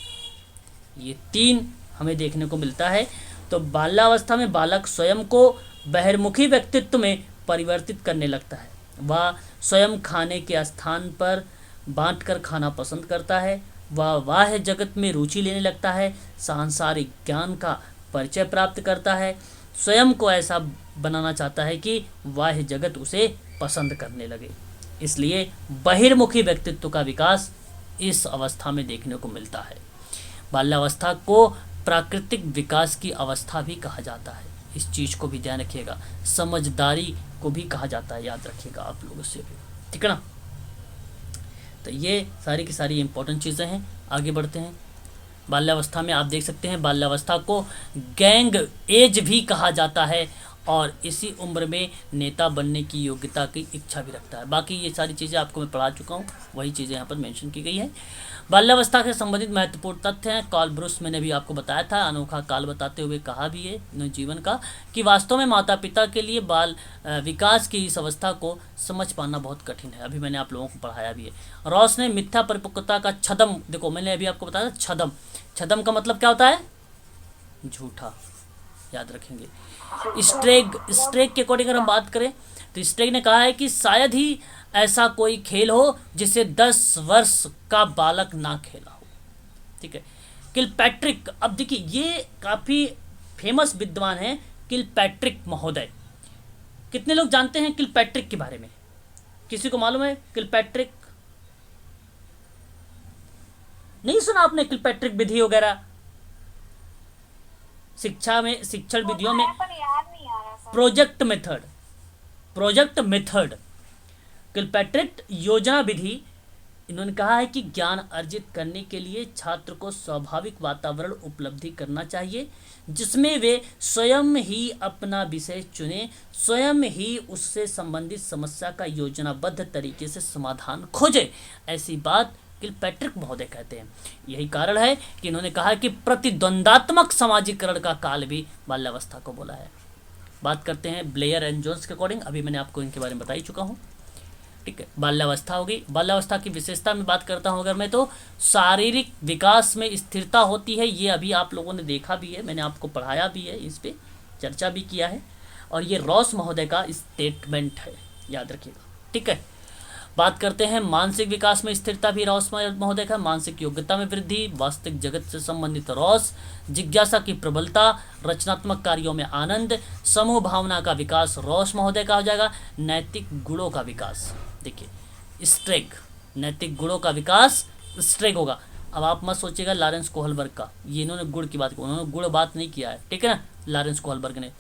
ये 3 हमें देखने को मिलता है। तो बाल्यावस्था में बालक स्वयं को बहिर्मुखी व्यक्तित्व में परिवर्तित करने लगता है। वह स्वयं खाने के स्थान पर बांटकर खाना पसंद करता है। वह बाह्य जगत में रुचि लेने लगता है। सांसारिक ज्ञान का परिचय प्राप्त करता है। स्वयं को ऐसा बनाना चाहता है कि बाह्य जगत उसे पसंद करने लगे। इसलिए बहिर्मुखी व्यक्तित्व का विकास इस अवस्था में देखने को मिलता है। बाल्यावस्था को प्राकृतिक विकास की अवस्था भी कहा जाता है। इस चीज़ को भी ध्यान रखिएगा। समझदारी को भी कहा जाता है, याद रखिएगा आप लोगों से भी, ठीक है ना। तो ये सारी की सारी इंपॉर्टेंट चीज़ें हैं। आगे बढ़ते हैं। बाल्यावस्था में आप देख सकते हैं बाल्यावस्था को गैंग एज भी कहा जाता है, और इसी उम्र में नेता बनने की योग्यता की इच्छा भी रखता है। बाकी ये सारी चीज़ें आपको मैं पढ़ा चुका हूँ, वही चीज़ें यहाँ पर मेंशन की गई है। बाल्यावस्था से संबंधित महत्वपूर्ण तथ्य हैं। कार्ल ब्रूस मैंने भी आपको बताया था, अनोखा काल बताते हुए कहा भी है जीवन का कि वास्तव में माता पिता के लिए बाल विकास की इस अवस्था को समझ पाना बहुत कठिन है। अभी मैंने आप लोगों को पढ़ाया भी है। रॉस ने मिथ्या परिपक्वता का छदम, देखो मैंने अभी आपको बताया था छदम का मतलब क्या होता है? झूठा, याद रखेंगे। स्ट्रेक के अकॉर्डिंग अगर हम बात करें तो स्ट्रेक ने कहा है कि शायद ही ऐसा कोई खेल हो जिसे 10 वर्ष का बालक ना खेला हो, ठीक है। किलपैट्रिक, अब देखिए ये काफ़ी फेमस विद्वान हैं किलपैट्रिक महोदय। कितने लोग जानते हैं किलपैट्रिक के बारे में? किसी को मालूम है किलपैट्रिक? नहीं सुना आपने किलपैट्रिक विधि वगैरह? शिक्षण विधियों में प्रोजेक्ट मेथड किलपैट्रिक योजना विधि। इन्होंने कहा है कि ज्ञान अर्जित करने के लिए छात्र को स्वाभाविक वातावरण उपलब्धि करना चाहिए जिसमें वे स्वयं ही अपना विषय चुने, स्वयं ही उससे संबंधित समस्या का योजनाबद्ध तरीके से समाधान खोजे। ऐसी बात किलपैट्रिक महोदय कहते हैं। यही कारण है कि इन्होंने कहा कि प्रतिद्वंदात्मक सामाजिकरण का काल भी बाल्यावस्था को बोला है। बात करते हैं ब्लेयर एंड जोन्स के अकॉर्डिंग, अभी मैंने आपको इनके बारे में बता ही चुका हूँ, ठीक है। बाल्यावस्था हो गई। बाल्यावस्था की विशेषता में बात करता हूँ अगर मैं, तो शारीरिक विकास में स्थिरता होती है। ये अभी आप लोगों ने देखा भी है, मैंने आपको पढ़ाया भी है, इस पर चर्चा भी किया है, और ये रॉस महोदय का स्टेटमेंट है, याद रखिएगा, ठीक है। बात करते हैं मानसिक विकास में स्थिरता भी रॉस महोदय का। मानसिक योग्यता में वृद्धि, वास्तविक जगत से संबंधित रॉस, जिज्ञासा की प्रबलता, रचनात्मक कार्यों में आनंद, समूह भावना का विकास रॉस महोदय का हो जाएगा। नैतिक गुणों का विकास, देखिए स्ट्रेक, नैतिक गुणों का विकास स्ट्रेक होगा। अब आप मत सोचिएगा लॉरेंस कोहलबर्ग का, ये इन्होंने गुण की बात की, उन्होंने गुण बात नहीं किया है, ठीक है ना। लॉरेंस कोहलबर्ग ने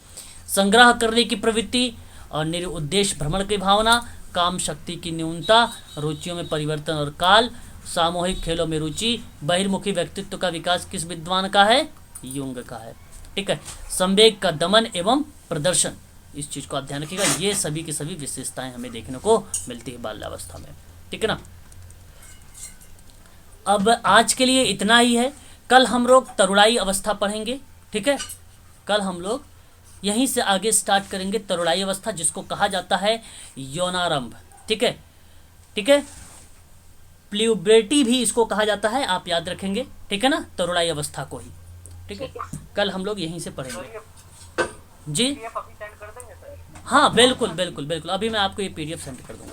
संग्रह करने की प्रवृत्ति और निरुद्देश्य भ्रमण की भावना, काम शक्ति की न्यूनता, रुचियों में परिवर्तन और काल, सामूहिक खेलों में रुचि, बहिर्मुखी व्यक्तित्व का विकास किस विद्वान का है? युंग का है, ठीक है। संवेग का दमन एवं प्रदर्शन, इस चीज को आप ध्यान रखिएगा, ये सभी की सभी विशेषताएं हमें देखने को मिलती है बाल्यावस्था में, ठीक है ना। अब आज के लिए इतना ही है, कल हम लोग तरुणाई अवस्था पढ़ेंगे, ठीक है। कल हम लोग यहीं से आगे स्टार्ट करेंगे तरुणाई अवस्था, जिसको कहा जाता है यौनारंभ, ठीक है, ठीक है। प्यूबर्टी भी इसको कहा जाता है, आप याद रखेंगे, ठीक है ना, तरुणाई अवस्था को ही, ठीक है। कल हम लोग यहीं से पढ़ेंगे जी। PDF अभी सेंड कर देंगे सर? हाँ बिल्कुल बिल्कुल बिल्कुल, अभी मैं आपको ये PDF सेंड कर दूंगा।